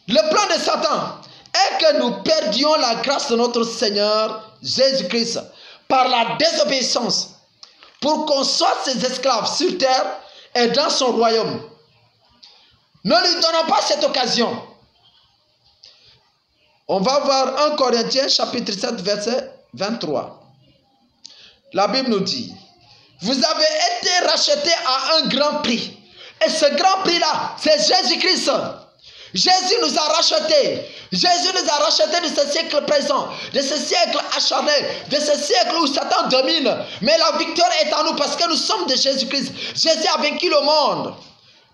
le plan de Satan est que nous perdions la grâce de notre Seigneur Jésus-Christ par la désobéissance pour qu'on soit ses esclaves sur terre et dans son royaume. Ne lui donnons pas cette occasion. On va voir 1 Corinthiens chapitre 7 verset 23. La Bible nous dit, vous avez été rachetés à un grand prix. Et ce grand prix-là, c'est Jésus-Christ. Jésus nous a rachetés. Jésus nous a rachetés de ce siècle présent, de ce siècle acharné, de ce siècle où Satan domine. Mais la victoire est en nous parce que nous sommes de Jésus-Christ. Jésus a vaincu le monde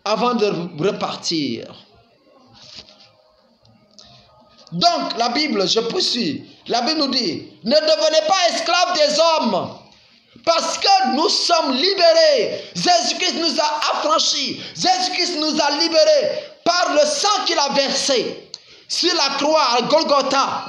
avant de repartir. Donc, la Bible, je poursuis. La Bible nous dit, ne devenez pas esclaves des hommes. Parce que nous sommes libérés. Jésus-Christ nous a affranchis. Jésus-Christ nous a libérés par le sang qu'il a versé sur la croix à Golgotha.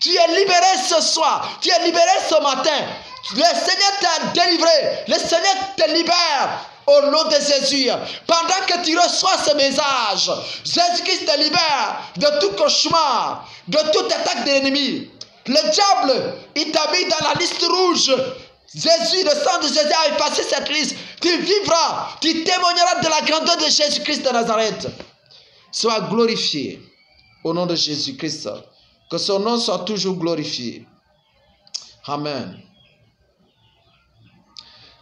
Tu es libéré ce soir. Tu es libéré ce matin. Le Seigneur t'a délivré. Le Seigneur te libère au nom de Jésus. Pendant que tu reçois ce message, Jésus-Christ te libère de tout cauchemar, de toute attaque de l'ennemi. Le diable, il t'a mis dans la liste rouge. Jésus, le sang de Jésus a effacé cette liste. Tu vivras, tu témoigneras de la grandeur de Jésus-Christ de Nazareth. Sois glorifié au nom de Jésus-Christ. Que son nom soit toujours glorifié. Amen.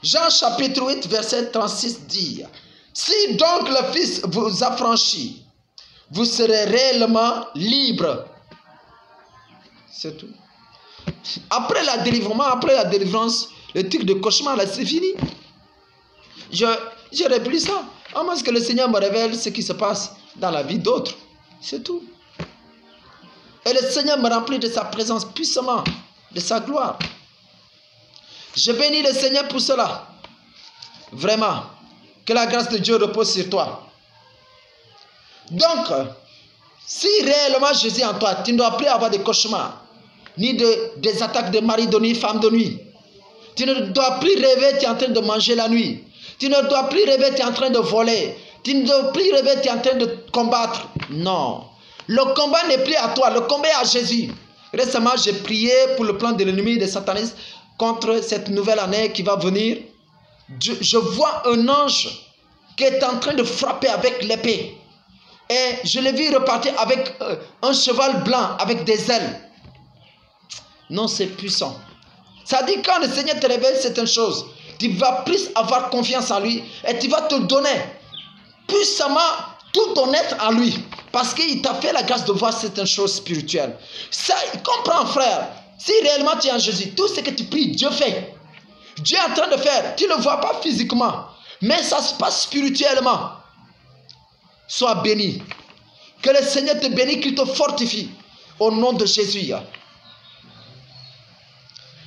Jean chapitre 8 verset 36 dit, si donc le Fils vous affranchit, vous serez réellement libre. C'est tout. Après la délivrance, le truc de cauchemar, là, c'est fini. Je n'aurai plus ça. À moins que le Seigneur me révèle ce qui se passe dans la vie d'autres. C'est tout. Et le Seigneur me remplit de sa présence puissamment, de sa gloire. Je bénis le Seigneur pour cela. Vraiment. Que la grâce de Dieu repose sur toi. Donc, si réellement Jésus est en toi, tu ne dois plus avoir de cauchemars, ni des attaques de mari de nuit, femme de nuit. Tu ne dois plus rêver, tu es en train de manger la nuit. Tu ne dois plus rêver, tu es en train de voler. Tu ne dois plus rêver, tu es en train de combattre. Non. Le combat n'est plus à toi, le combat est à Jésus. Récemment, j'ai prié pour le plan de l'ennemi des satanistes contre cette nouvelle année qui va venir. Je vois un ange qui est en train de frapper avec l'épée. Et je l'ai vu repartir avec un cheval blanc, avec des ailes. Non, c'est puissant. Ça dit quand le Seigneur te révèle certaines choses, tu vas plus avoir confiance en lui et tu vas te donner puissamment tout ton être en lui. Parce qu'il t'a fait la grâce de voir certaines choses spirituelles. Ça, comprends frère, si réellement tu es en Jésus, tout ce que tu pries, Dieu fait. Dieu est en train de faire. Tu ne le vois pas physiquement, mais ça se passe spirituellement. Sois béni. Que le Seigneur te bénisse, qu'il te fortifie. Au nom de Jésus.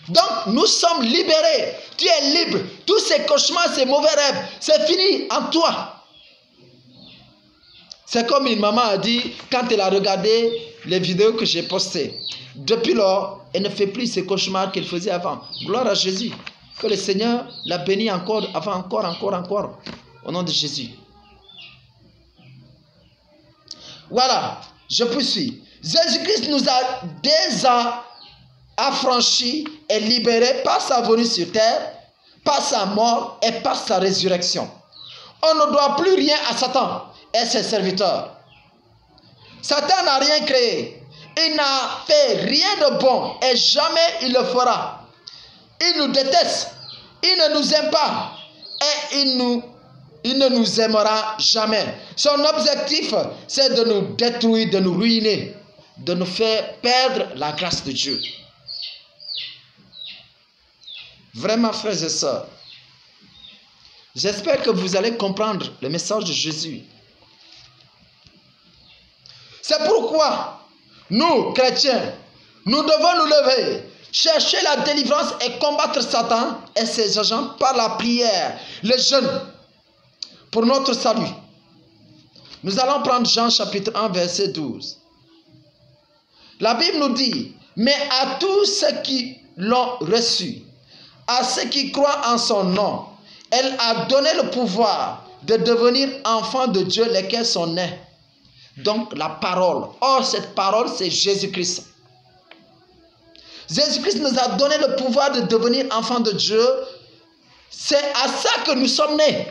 Donc, nous sommes libérés. Tu es libre. Tous ces cauchemars, ces mauvais rêves, c'est fini en toi. C'est comme une maman a dit quand elle a regardé les vidéos que j'ai postées. Depuis lors, elle ne fait plus ces cauchemars qu'elle faisait avant. Gloire à Jésus. Que le Seigneur la bénisse encore, encore. Au nom de Jésus. Voilà, je poursuis. Jésus-Christ nous a déjà affranchis et libérés par sa venue sur terre, par sa mort et par sa résurrection. On ne doit plus rien à Satan et ses serviteurs. Satan n'a rien créé. Il n'a fait rien de bon et jamais il le fera. Il nous déteste. Il ne nous aime pas. Et il ne nous aimera jamais. Son objectif, c'est de nous détruire, de nous ruiner, de nous faire perdre la grâce de Dieu. Vraiment, frères et sœurs, j'espère que vous allez comprendre le message de Jésus. C'est pourquoi nous, chrétiens, nous devons nous lever, chercher la délivrance et combattre Satan et ses agents par la prière, le jeûne, pour notre salut. Nous allons prendre Jean chapitre 1, verset 12. La Bible nous dit, mais à tous ceux qui l'ont reçu, à ceux qui croient en son nom, elle a donné le pouvoir de devenir enfants de Dieu, lesquels sont nés. Donc la parole. Or, cette parole, c'est Jésus-Christ. Jésus-Christ nous a donné le pouvoir de devenir enfants de Dieu. C'est à ça que nous sommes nés.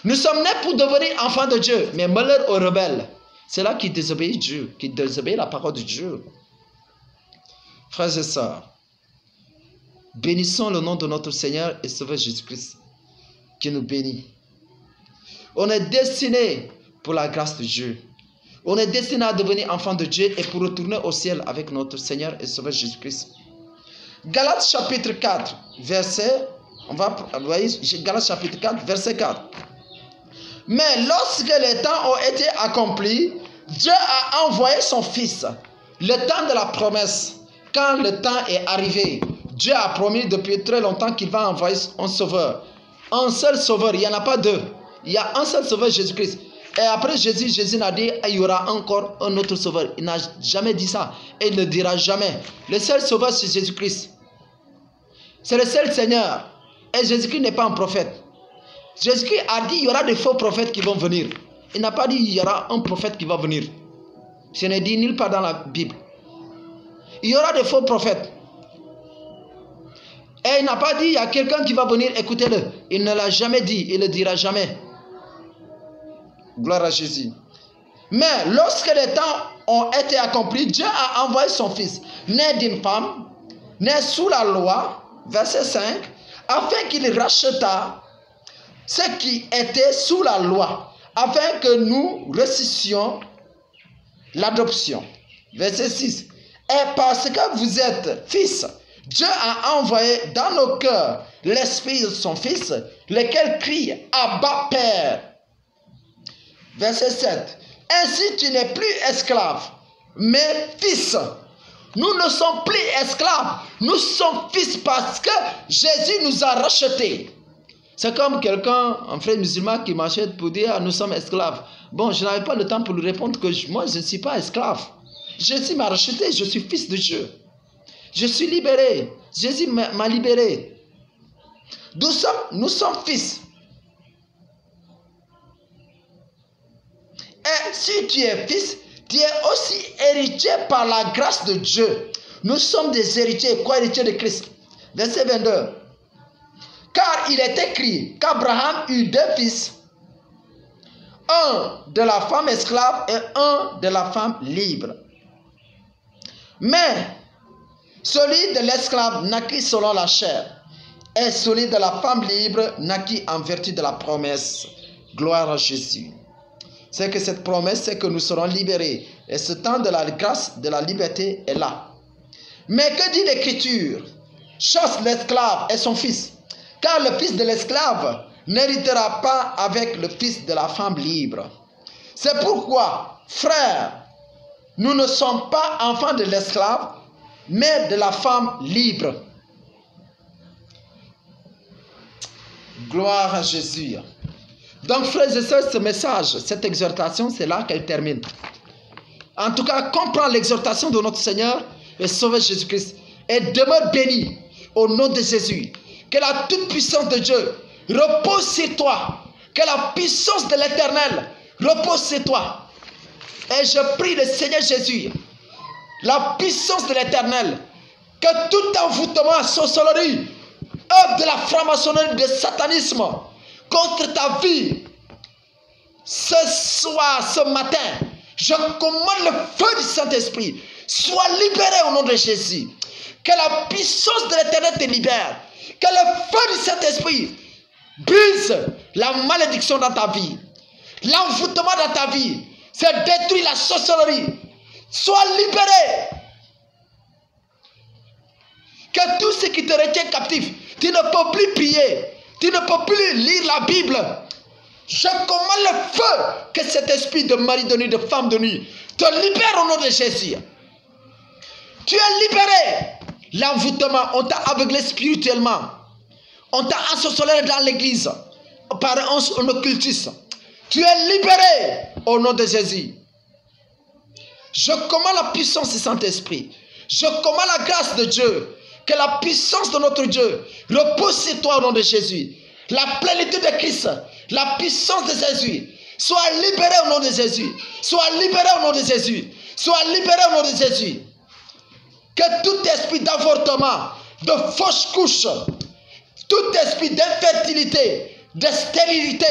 Nous sommes nés pour devenir enfants de Dieu. Mais malheur aux rebelles. C'est là qui désobéit Dieu, qui désobéit la parole de Dieu. Frères et sœurs, bénissons le nom de notre Seigneur et Sauveur Jésus-Christ, qui nous bénit. On est destiné pour la grâce de Dieu. On est destiné à devenir enfant de Dieu et pour retourner au ciel avec notre Seigneur et Sauveur Jésus-Christ. Galates chapitre 4, verset, Galates chapitre 4, verset 4. Mais lorsque les temps ont été accomplis, Dieu a envoyé son Fils, le temps de la promesse. Quand le temps est arrivé, Dieu a promis depuis très longtemps qu'il va envoyer un sauveur. Un seul sauveur, il n'y en a pas deux. Il y a un seul sauveur, Jésus-Christ. Et après Jésus n'a dit il y aura encore un autre sauveur. Il n'a jamais dit ça. Et il ne dira jamais. Le seul sauveur, c'est Jésus-Christ. C'est le seul Seigneur. Et Jésus-Christ n'est pas un prophète. Jésus-Christ a dit il y aura des faux prophètes qui vont venir. Il n'a pas dit il y aura un prophète qui va venir. Ce n'est dit nulle part dans la Bible. Il y aura des faux prophètes. Et il n'a pas dit il y a quelqu'un qui va venir, écoutez-le. Il ne l'a jamais dit, il ne le dira jamais. Gloire à Jésus. Mais lorsque les temps ont été accomplis, Dieu a envoyé son Fils, né d'une femme, né sous la loi, verset 5, afin qu'il racheta ceux qui étaient sous la loi, afin que nous reçussions l'adoption. Verset 6. Et parce que vous êtes fils, Dieu a envoyé dans nos cœurs l'Esprit de son Fils, lequel crie Abba Père. Verset 7. Ainsi tu n'es plus esclave, mais fils. Nous ne sommes plus esclaves, nous sommes fils parce que Jésus nous a rachetés. C'est comme quelqu'un, un frère musulman qui m'achète pour dire ah, nous sommes esclaves. Bon, je n'avais pas le temps pour lui répondre que moi je ne suis pas esclave. Jésus m'a racheté, je suis fils de Dieu. Je suis libéré. Jésus m'a libéré. Nous sommes fils. Et si tu es fils, tu es aussi héritier par la grâce de Dieu. Nous sommes des héritiers, co-héritiers de Christ. Verset 22. Car il est écrit qu'Abraham eut deux fils, un de la femme esclave et un de la femme libre. Mais celui de l'esclave naquit selon la chair, et celui de la femme libre naquit en vertu de la promesse. Gloire à Jésus. C'est que cette promesse, c'est que nous serons libérés. Et ce temps de la grâce, de la liberté est là. Mais que dit l'Écriture? Chasse l'esclave et son fils. Car le fils de l'esclave n'héritera pas avec le fils de la femme libre. C'est pourquoi, frères, nous ne sommes pas enfants de l'esclave, mais de la femme libre. Gloire à Jésus. Donc, frères et sœurs, ce message, cette exhortation, c'est là qu'elle termine. En tout cas, comprends l'exhortation de notre Seigneur et Sauveur Jésus-Christ et demeure béni au nom de Jésus. Que la toute-puissance de Dieu repose sur toi. Que la puissance de l'Éternel repose sur toi. Et je prie le Seigneur Jésus, la puissance de l'Éternel, que tout envoûtement, sorcellerie, œuvre de la franc-maçonnerie, de satanisme, contre ta vie, ce soir, ce matin, je commande le feu du Saint-Esprit, sois libéré au nom de Jésus. Que la puissance de l'Éternel te libère. Que le feu du Saint-Esprit brise la malédiction dans ta vie. L'envoûtement dans ta vie. C'est détruire la sorcellerie. Sois libéré. Que tout ce qui te retient captif, tu ne peux plus prier. Tu ne peux plus lire la Bible. Je commande le feu que cet esprit de mari de nuit, de femme de nuit, te libère au nom de Jésus. Tu es libéré. L'envoûtement, on t'a aveuglé spirituellement. On t'a ensorcelé dans l'église par un occultisme. Tu es libéré au nom de Jésus. Je commande la puissance du Saint-Esprit. Je commande la grâce de Dieu. Que la puissance de notre Dieu repose sur toi au nom de Jésus. La plénitude de Christ, la puissance de Jésus, soit libérée au nom de Jésus. Soit libérée au nom de Jésus. Soit libérée au nom de Jésus. Que tout esprit d'avortement, de fausse couche, tout esprit d'infertilité, de stérilité,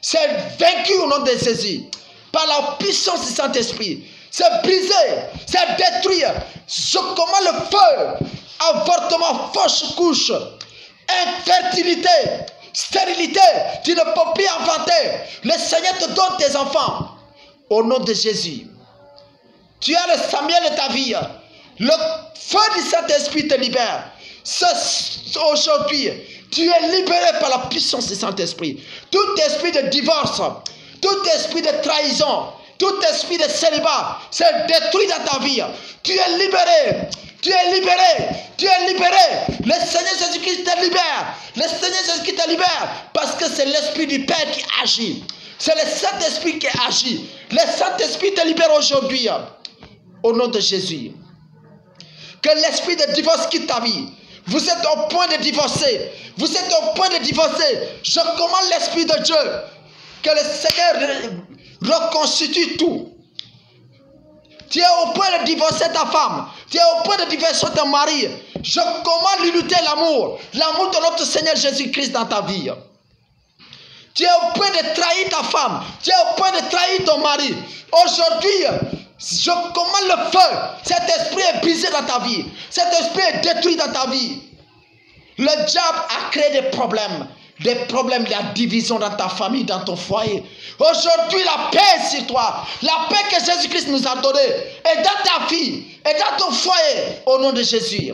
c'est vaincu au nom de Jésus. Par la puissance du Saint-Esprit. C'est brisé, c'est détruit. Je commande le feu. Avortement, fausse couche, infertilité, stérilité. Tu ne peux plus inventer. Le Seigneur te donne tes enfants. Au nom de Jésus. Tu as le Samuel de ta vie. Le feu du Saint-Esprit te libère. Aujourd'hui, tu es libéré par la puissance du Saint-Esprit. Tout esprit de divorce, tout esprit de trahison, tout esprit de célibat, c'est détruit dans ta vie. Tu es libéré. Tu es libéré. Tu es libéré. Le Seigneur Jésus-Christ te libère. Le Seigneur Jésus-Christ te libère. Parce que c'est l'Esprit du Père qui agit. C'est le Saint-Esprit qui agit. Le Saint-Esprit te libère aujourd'hui. Au nom de Jésus. Que l'esprit de divorce quitte ta vie. Vous êtes au point de divorcer. Vous êtes au point de divorcer. Je commande l'Esprit de Dieu. Que le Seigneur reconstitue tout. Tu es au point de divorcer ta femme. Tu es au point de divorcer ton mari. Je commande l'unité, l'amour. L'amour de notre Seigneur Jésus-Christ dans ta vie. Tu es au point de trahir ta femme. Tu es au point de trahir ton mari. Aujourd'hui, je commande le feu. Cet esprit est brisé dans ta vie. Cet esprit est détruit dans ta vie. Le diable a créé des problèmes. Des problèmes de la division dans ta famille, dans ton foyer. Aujourd'hui, la paix est sur toi. La paix que Jésus-Christ nous a donnée est dans ta vie, est dans ton foyer. Au nom de Jésus,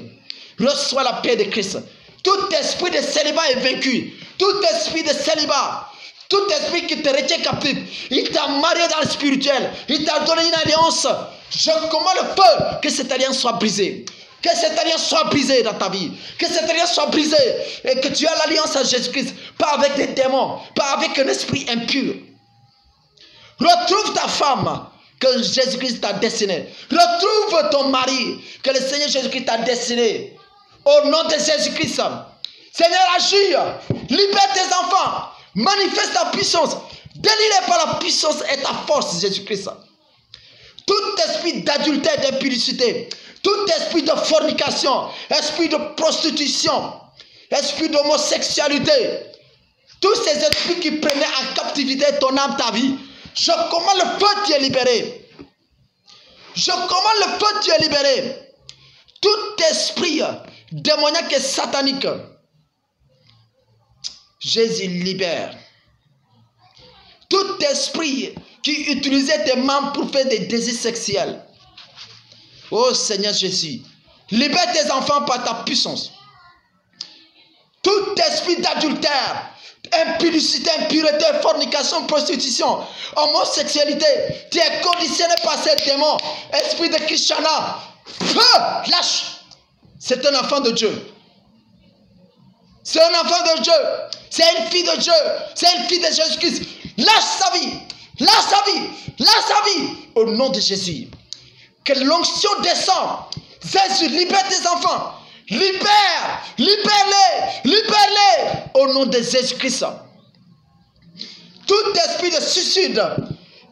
reçois la paix de Christ. Tout esprit de célibat est vaincu. Tout esprit de célibat, tout esprit qui te retient captif, il t'a marié dans le spirituel, il t'a donné une alliance. Je commande le feu que cette alliance soit brisée. Que cette alliance soit brisée dans ta vie. Que cette alliance soit brisée. Et que tu as l'alliance à Jésus-Christ. Pas avec des démons. Pas avec un esprit impur. Retrouve ta femme que Jésus-Christ t'a destinée. Retrouve ton mari que le Seigneur Jésus-Christ t'a destiné. Au nom de Jésus-Christ. Seigneur, agis. Libère tes enfants. Manifeste ta puissance. Délie-les par la puissance et ta force, Jésus-Christ. Tout esprit d'adultère, d'impudicité, tout esprit de fornication, esprit de prostitution, esprit d'homosexualité, tous ces esprits qui prenaient en captivité ton âme, ta vie, je commande le feu, tu es libéré. Je commande le feu, tu es libéré. Tout esprit démoniaque et satanique, Jésus libère. Tout esprit qui utilisait tes membres pour faire des désirs sexuels. Oh Seigneur Jésus, libère tes enfants par ta puissance. Tout esprit d'adultère, impudicité, impureté, fornication, prostitution, homosexualité, tu es conditionné par ces démons. Esprit de Krishna, feu, lâche. C'est un enfant de Dieu. C'est un enfant de Dieu. C'est une fille de Dieu. C'est une fille de Jésus-Christ. Lâche sa vie. Lâche sa vie. Lâche sa vie. Au nom de Jésus. Que l'onction descend. Jésus, libère tes enfants. Libère. Libère-les. Libère-les. Au nom de Jésus-Christ. Tout esprit de suicide,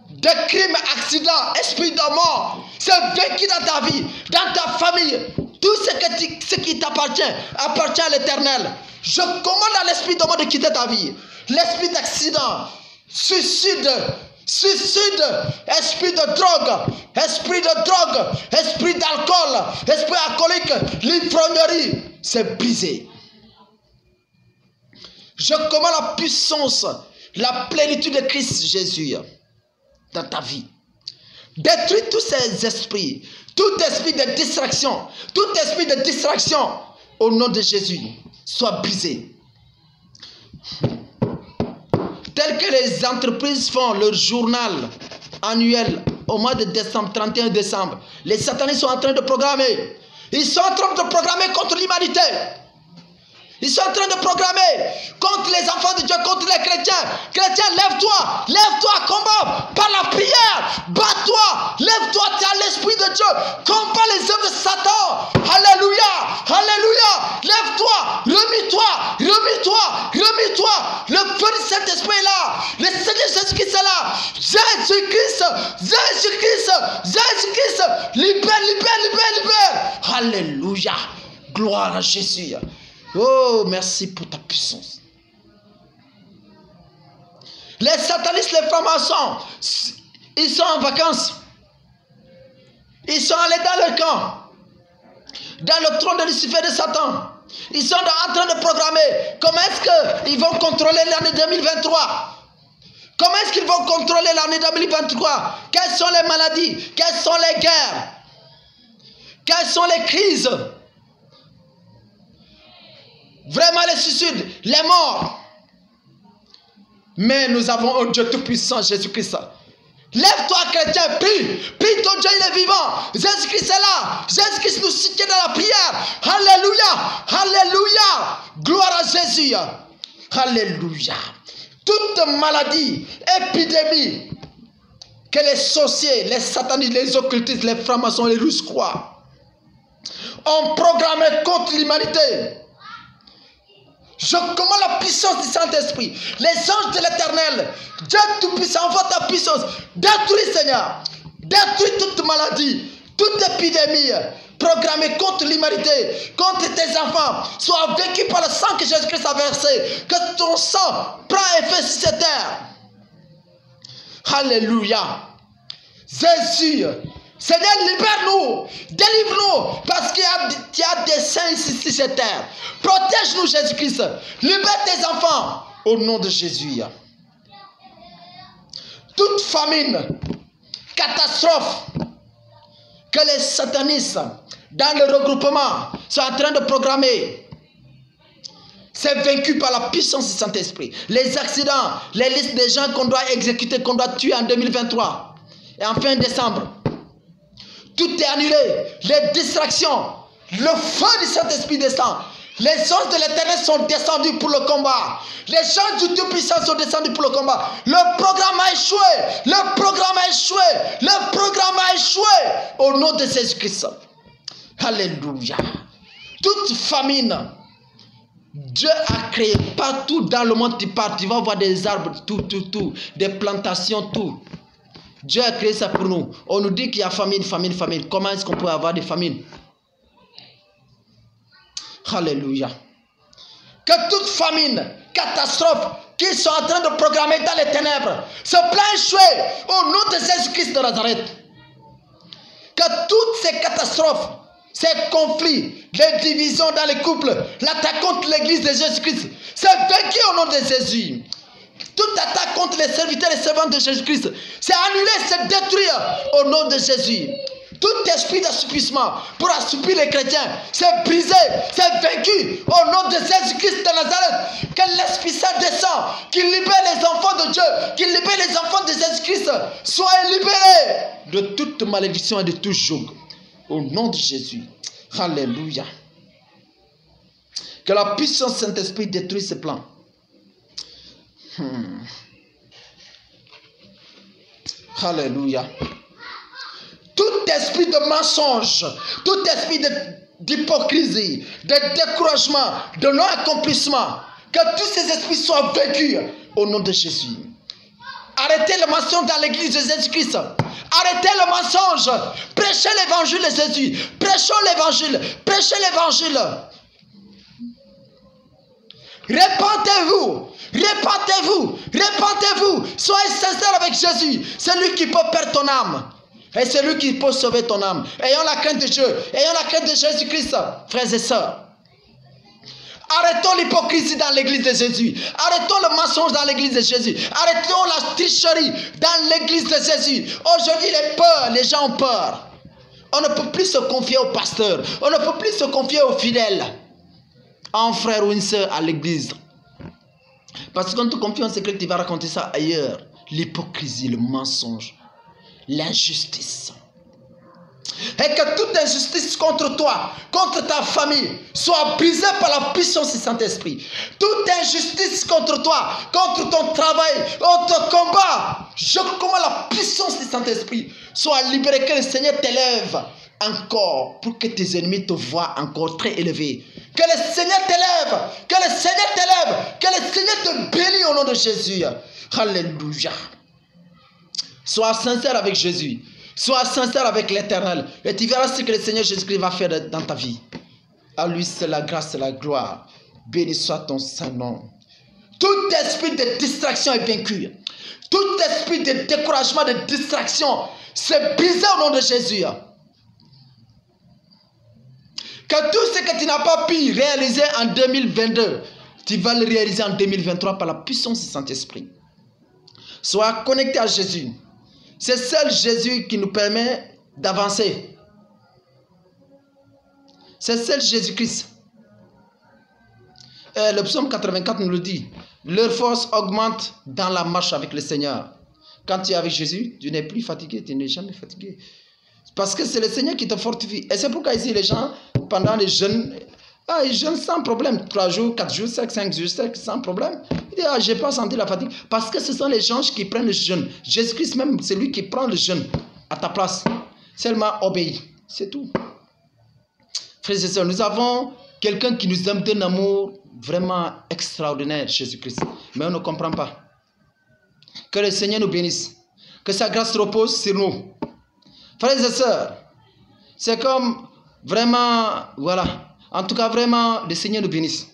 de crime, accident, esprit de mort, c'est vaincu dans ta vie, dans ta famille. Tout ce qui t'appartient, appartient à l'Éternel. Je commande à l'esprit de mort de quitter ta vie. L'esprit d'accident, suicide, esprit de drogue, esprit d'alcool, esprit alcoolique, l'ivrognerie, c'est brisé. Je commande la puissance, la plénitude de Christ Jésus dans ta vie. Détruis tous ces esprits, tout esprit de distraction, au nom de Jésus, soit brisé. Tel que les entreprises font leur journal annuel au mois de décembre, 31 décembre, les satanistes sont en train de programmer. Ils sont en train de programmer contre l'humanité. Ils sont en train de programmer contre les enfants de Dieu, contre les chrétiens. Chrétiens, lève-toi, lève-toi, combat par la prière. Bats-toi, lève-toi, tu as l'Esprit de Dieu. Combat les œuvres de Satan. Alléluia, alléluia. Lève-toi, remis-toi, remis-toi, remis-toi. Le feu du Saint-Esprit est là. Le Seigneur Jésus-Christ est là. Jésus-Christ, Jésus-Christ, Jésus-Christ. Libère, libère, libère, libère. Alléluia. Gloire à Jésus. Oh, merci pour ta puissance. Les satanistes, les francs-maçons, ils sont en vacances. Ils sont allés dans le camp, dans le trône de Lucifer de Satan. Ils sont en train de programmer comment est-ce qu'ils vont contrôler l'année 2023. Comment est-ce qu'ils vont contrôler l'année 2023? Quelles sont les maladies? Quelles sont les guerres? Quelles sont les crises? Vraiment les suicides, les morts. Mais nous avons un Dieu tout-puissant, Jésus-Christ. Lève-toi, chrétien, prie. Prie, ton Dieu, il est vivant. Jésus-Christ est là. Jésus-Christ nous soutient dans la prière. Alléluia. Alléluia. Gloire à Jésus. Alléluia. Toute maladie, épidémie, que les sorciers, les satanistes, les occultistes, les francs-maçons, les Russes croient, ont programmé contre l'humanité. Je commande la puissance du Saint-Esprit, les anges de l'Éternel, Dieu Tout-Puissant, envoie ta puissance, détruis Seigneur, détruis toute maladie, toute épidémie, programmée contre l'humanité, contre tes enfants, sois vaincu par le sang que Jésus-Christ a versé, que ton sang prend effet sur cette terre. Alléluia. Jésus, Seigneur, libère-nous, délivre-nous, parce qu'il y a des saints ici sur cette terre. Protège-nous, Jésus-Christ. Libère tes enfants, au nom de Jésus. Toute famine, catastrophe, que les satanistes, dans le regroupement, sont en train de programmer, c'est vaincu par la puissance du Saint-Esprit. Les accidents, les listes des gens qu'on doit exécuter, qu'on doit tuer en 2023 et en fin décembre. Tout est annulé. Les distractions. Le feu du Saint-Esprit descend. Les anges de l'Éternel sont descendus pour le combat. Les gens du Tout-Puissant sont descendus pour le combat. Le programme a échoué. Le programme a échoué. Le programme a échoué. Au nom de Jésus-Christ. Alléluia. Toute famine. Dieu a créé partout dans le monde. Tu pars, tu vas voir des arbres, tout. Des plantations, tout. Dieu a créé ça pour nous. On nous dit qu'il y a famine. Comment est-ce qu'on peut avoir des famines? Alléluia. Que toute famine, catastrophe qu'ils sont en train de programmer dans les ténèbres se plan échouer au nom de Jésus-Christ de Nazareth. Que toutes ces catastrophes, ces conflits, les divisions dans les couples, l'attaque contre l'église de Jésus-Christ, c'est vaincu au nom de Jésus. Toute attaque contre les serviteurs et servantes de Jésus-Christ, c'est annulé, c'est détruit au nom de Jésus. Tout esprit d'assoupissement pour assoupir les chrétiens, c'est brisé, c'est vaincu au nom de Jésus-Christ de Nazareth. Que l'Esprit Saint descend, qu'il libère les enfants de Dieu, qu'il libère les enfants de Jésus-Christ. Soyez libérés de toute malédiction et de tout joug. Au nom de Jésus. Alléluia. Que la puissance Saint-Esprit détruise ses plans. Alléluia. Tout esprit de mensonge, tout esprit d'hypocrisie, de découragement, de non-accomplissement, que tous ces esprits soient vaincus au nom de Jésus. Arrêtez le mensonge dans l'église de Jésus-Christ. Arrêtez le mensonge. Prêchez l'évangile de Jésus. Prêchons l'évangile. Prêchez l'évangile. Répentez-vous. Répentez-vous. Répentez-vous. Soyez sincères avec Jésus. C'est lui qui peut perdre ton âme. Et c'est lui qui peut sauver ton âme. Ayons la crainte de Dieu. Ayons la crainte de Jésus-Christ, frères et sœurs. Arrêtons l'hypocrisie dans l'église de Jésus. Arrêtons le mensonge dans l'église de Jésus. Arrêtons la tricherie dans l'église de Jésus. Aujourd'hui, les gens ont peur. On ne peut plus se confier au pasteur. On ne peut plus se confier aux fidèles. Un frère ou une sœur à l'église. Parce que quand tu confies en secret, tu vas raconter ça ailleurs. L'hypocrisie, le mensonge, l'injustice. Et que toute injustice contre toi, contre ta famille, soit brisée par la puissance du Saint-Esprit. Toute injustice contre toi, contre ton travail, contre ton combat, je commande la puissance du Saint-Esprit. Sois libéré, que le Seigneur t'élève encore pour que tes ennemis te voient encore très élevé. Que le Seigneur t'élève, que le Seigneur t'élève, que le Seigneur te bénisse au nom de Jésus. Alléluia. Sois sincère avec Jésus. Sois sincère avec l'Éternel. Et tu verras ce que le Seigneur Jésus-Christ va faire dans ta vie. À lui, c'est la grâce et la gloire. Béni soit ton Saint-Nom. Tout esprit de distraction est vaincu. Tout esprit de découragement, de distraction, c'est brisé au nom de Jésus. Que tout ce que tu n'as pas pu réaliser en 2022, tu vas le réaliser en 2023 par la puissance du Saint-Esprit. Sois connecté à Jésus. C'est seul Jésus qui nous permet d'avancer. C'est seul Jésus-Christ. Le psaume 84 nous le dit. Leur force augmente dans la marche avec le Seigneur. Quand tu es avec Jésus, tu n'es plus fatigué, tu n'es jamais fatigué. Parce que c'est le Seigneur qui te fortifie. Et c'est pourquoi ici les gens, pendant les jeûnes, ils jeûnent sans problème. 3 jours, 4 jours, 5 jours, sans problème. Il dit, je n'ai pas senti la fatigue. Parce que ce sont les gens qui prennent le jeûne. Jésus-Christ même, c'est lui qui prend le jeûne à ta place. Seulement obéis. C'est tout. Frères et sœurs, nous avons quelqu'un qui nous aime d'un amour vraiment extraordinaire, Jésus-Christ. Mais on ne comprend pas. Que le Seigneur nous bénisse. Que sa grâce repose sur nous. Frères et sœurs, c'est comme vraiment, voilà. En tout cas, vraiment, le Seigneur nous bénisse.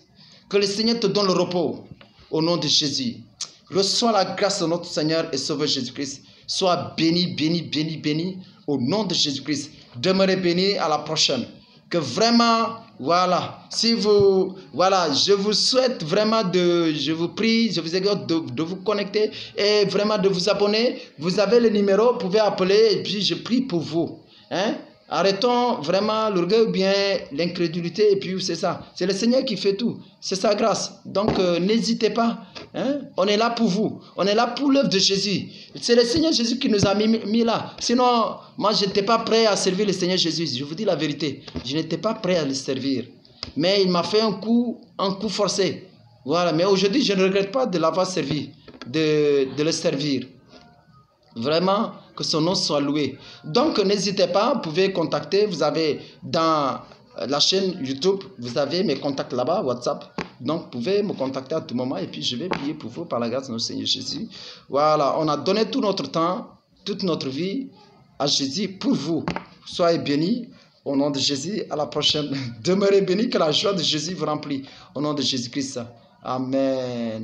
Que le Seigneur te donne le repos au nom de Jésus. Reçois la grâce de notre Seigneur et Sauveur Jésus-Christ. Sois béni, béni, béni, béni au nom de Jésus-Christ. Demeurez béni à la prochaine. Que vraiment, voilà, si vous, voilà, je vous souhaite vraiment je vous prie, je vous exhorte de vous connecter et vraiment de vous abonner. Vous avez le numéro, vous pouvez appeler et puis je prie pour vous. Hein? Arrêtons vraiment l'orgueil ou bien l'incrédulité et puis c'est ça. C'est le Seigneur qui fait tout. C'est sa grâce. Donc n'hésitez pas. Hein? On est là pour vous. On est là pour l'œuvre de Jésus. C'est le Seigneur Jésus qui nous a mis là. Sinon, moi je n'étais pas prêt à servir le Seigneur Jésus. Je vous dis la vérité. Je n'étais pas prêt à le servir. Mais il m'a fait un coup forcé. Voilà. Mais aujourd'hui, je ne regrette pas de l'avoir servi, de le servir. Vraiment, que son nom soit loué. Donc, n'hésitez pas, vous pouvez contacter. Vous avez dans la chaîne YouTube, vous avez mes contacts là-bas, WhatsApp. Donc, vous pouvez me contacter à tout moment et puis je vais prier pour vous par la grâce de notre Seigneur Jésus. Voilà, on a donné tout notre temps, toute notre vie à Jésus pour vous. Soyez bénis au nom de Jésus. À la prochaine. Demeurez bénis, que la joie de Jésus vous remplit. Au nom de Jésus-Christ. Amen.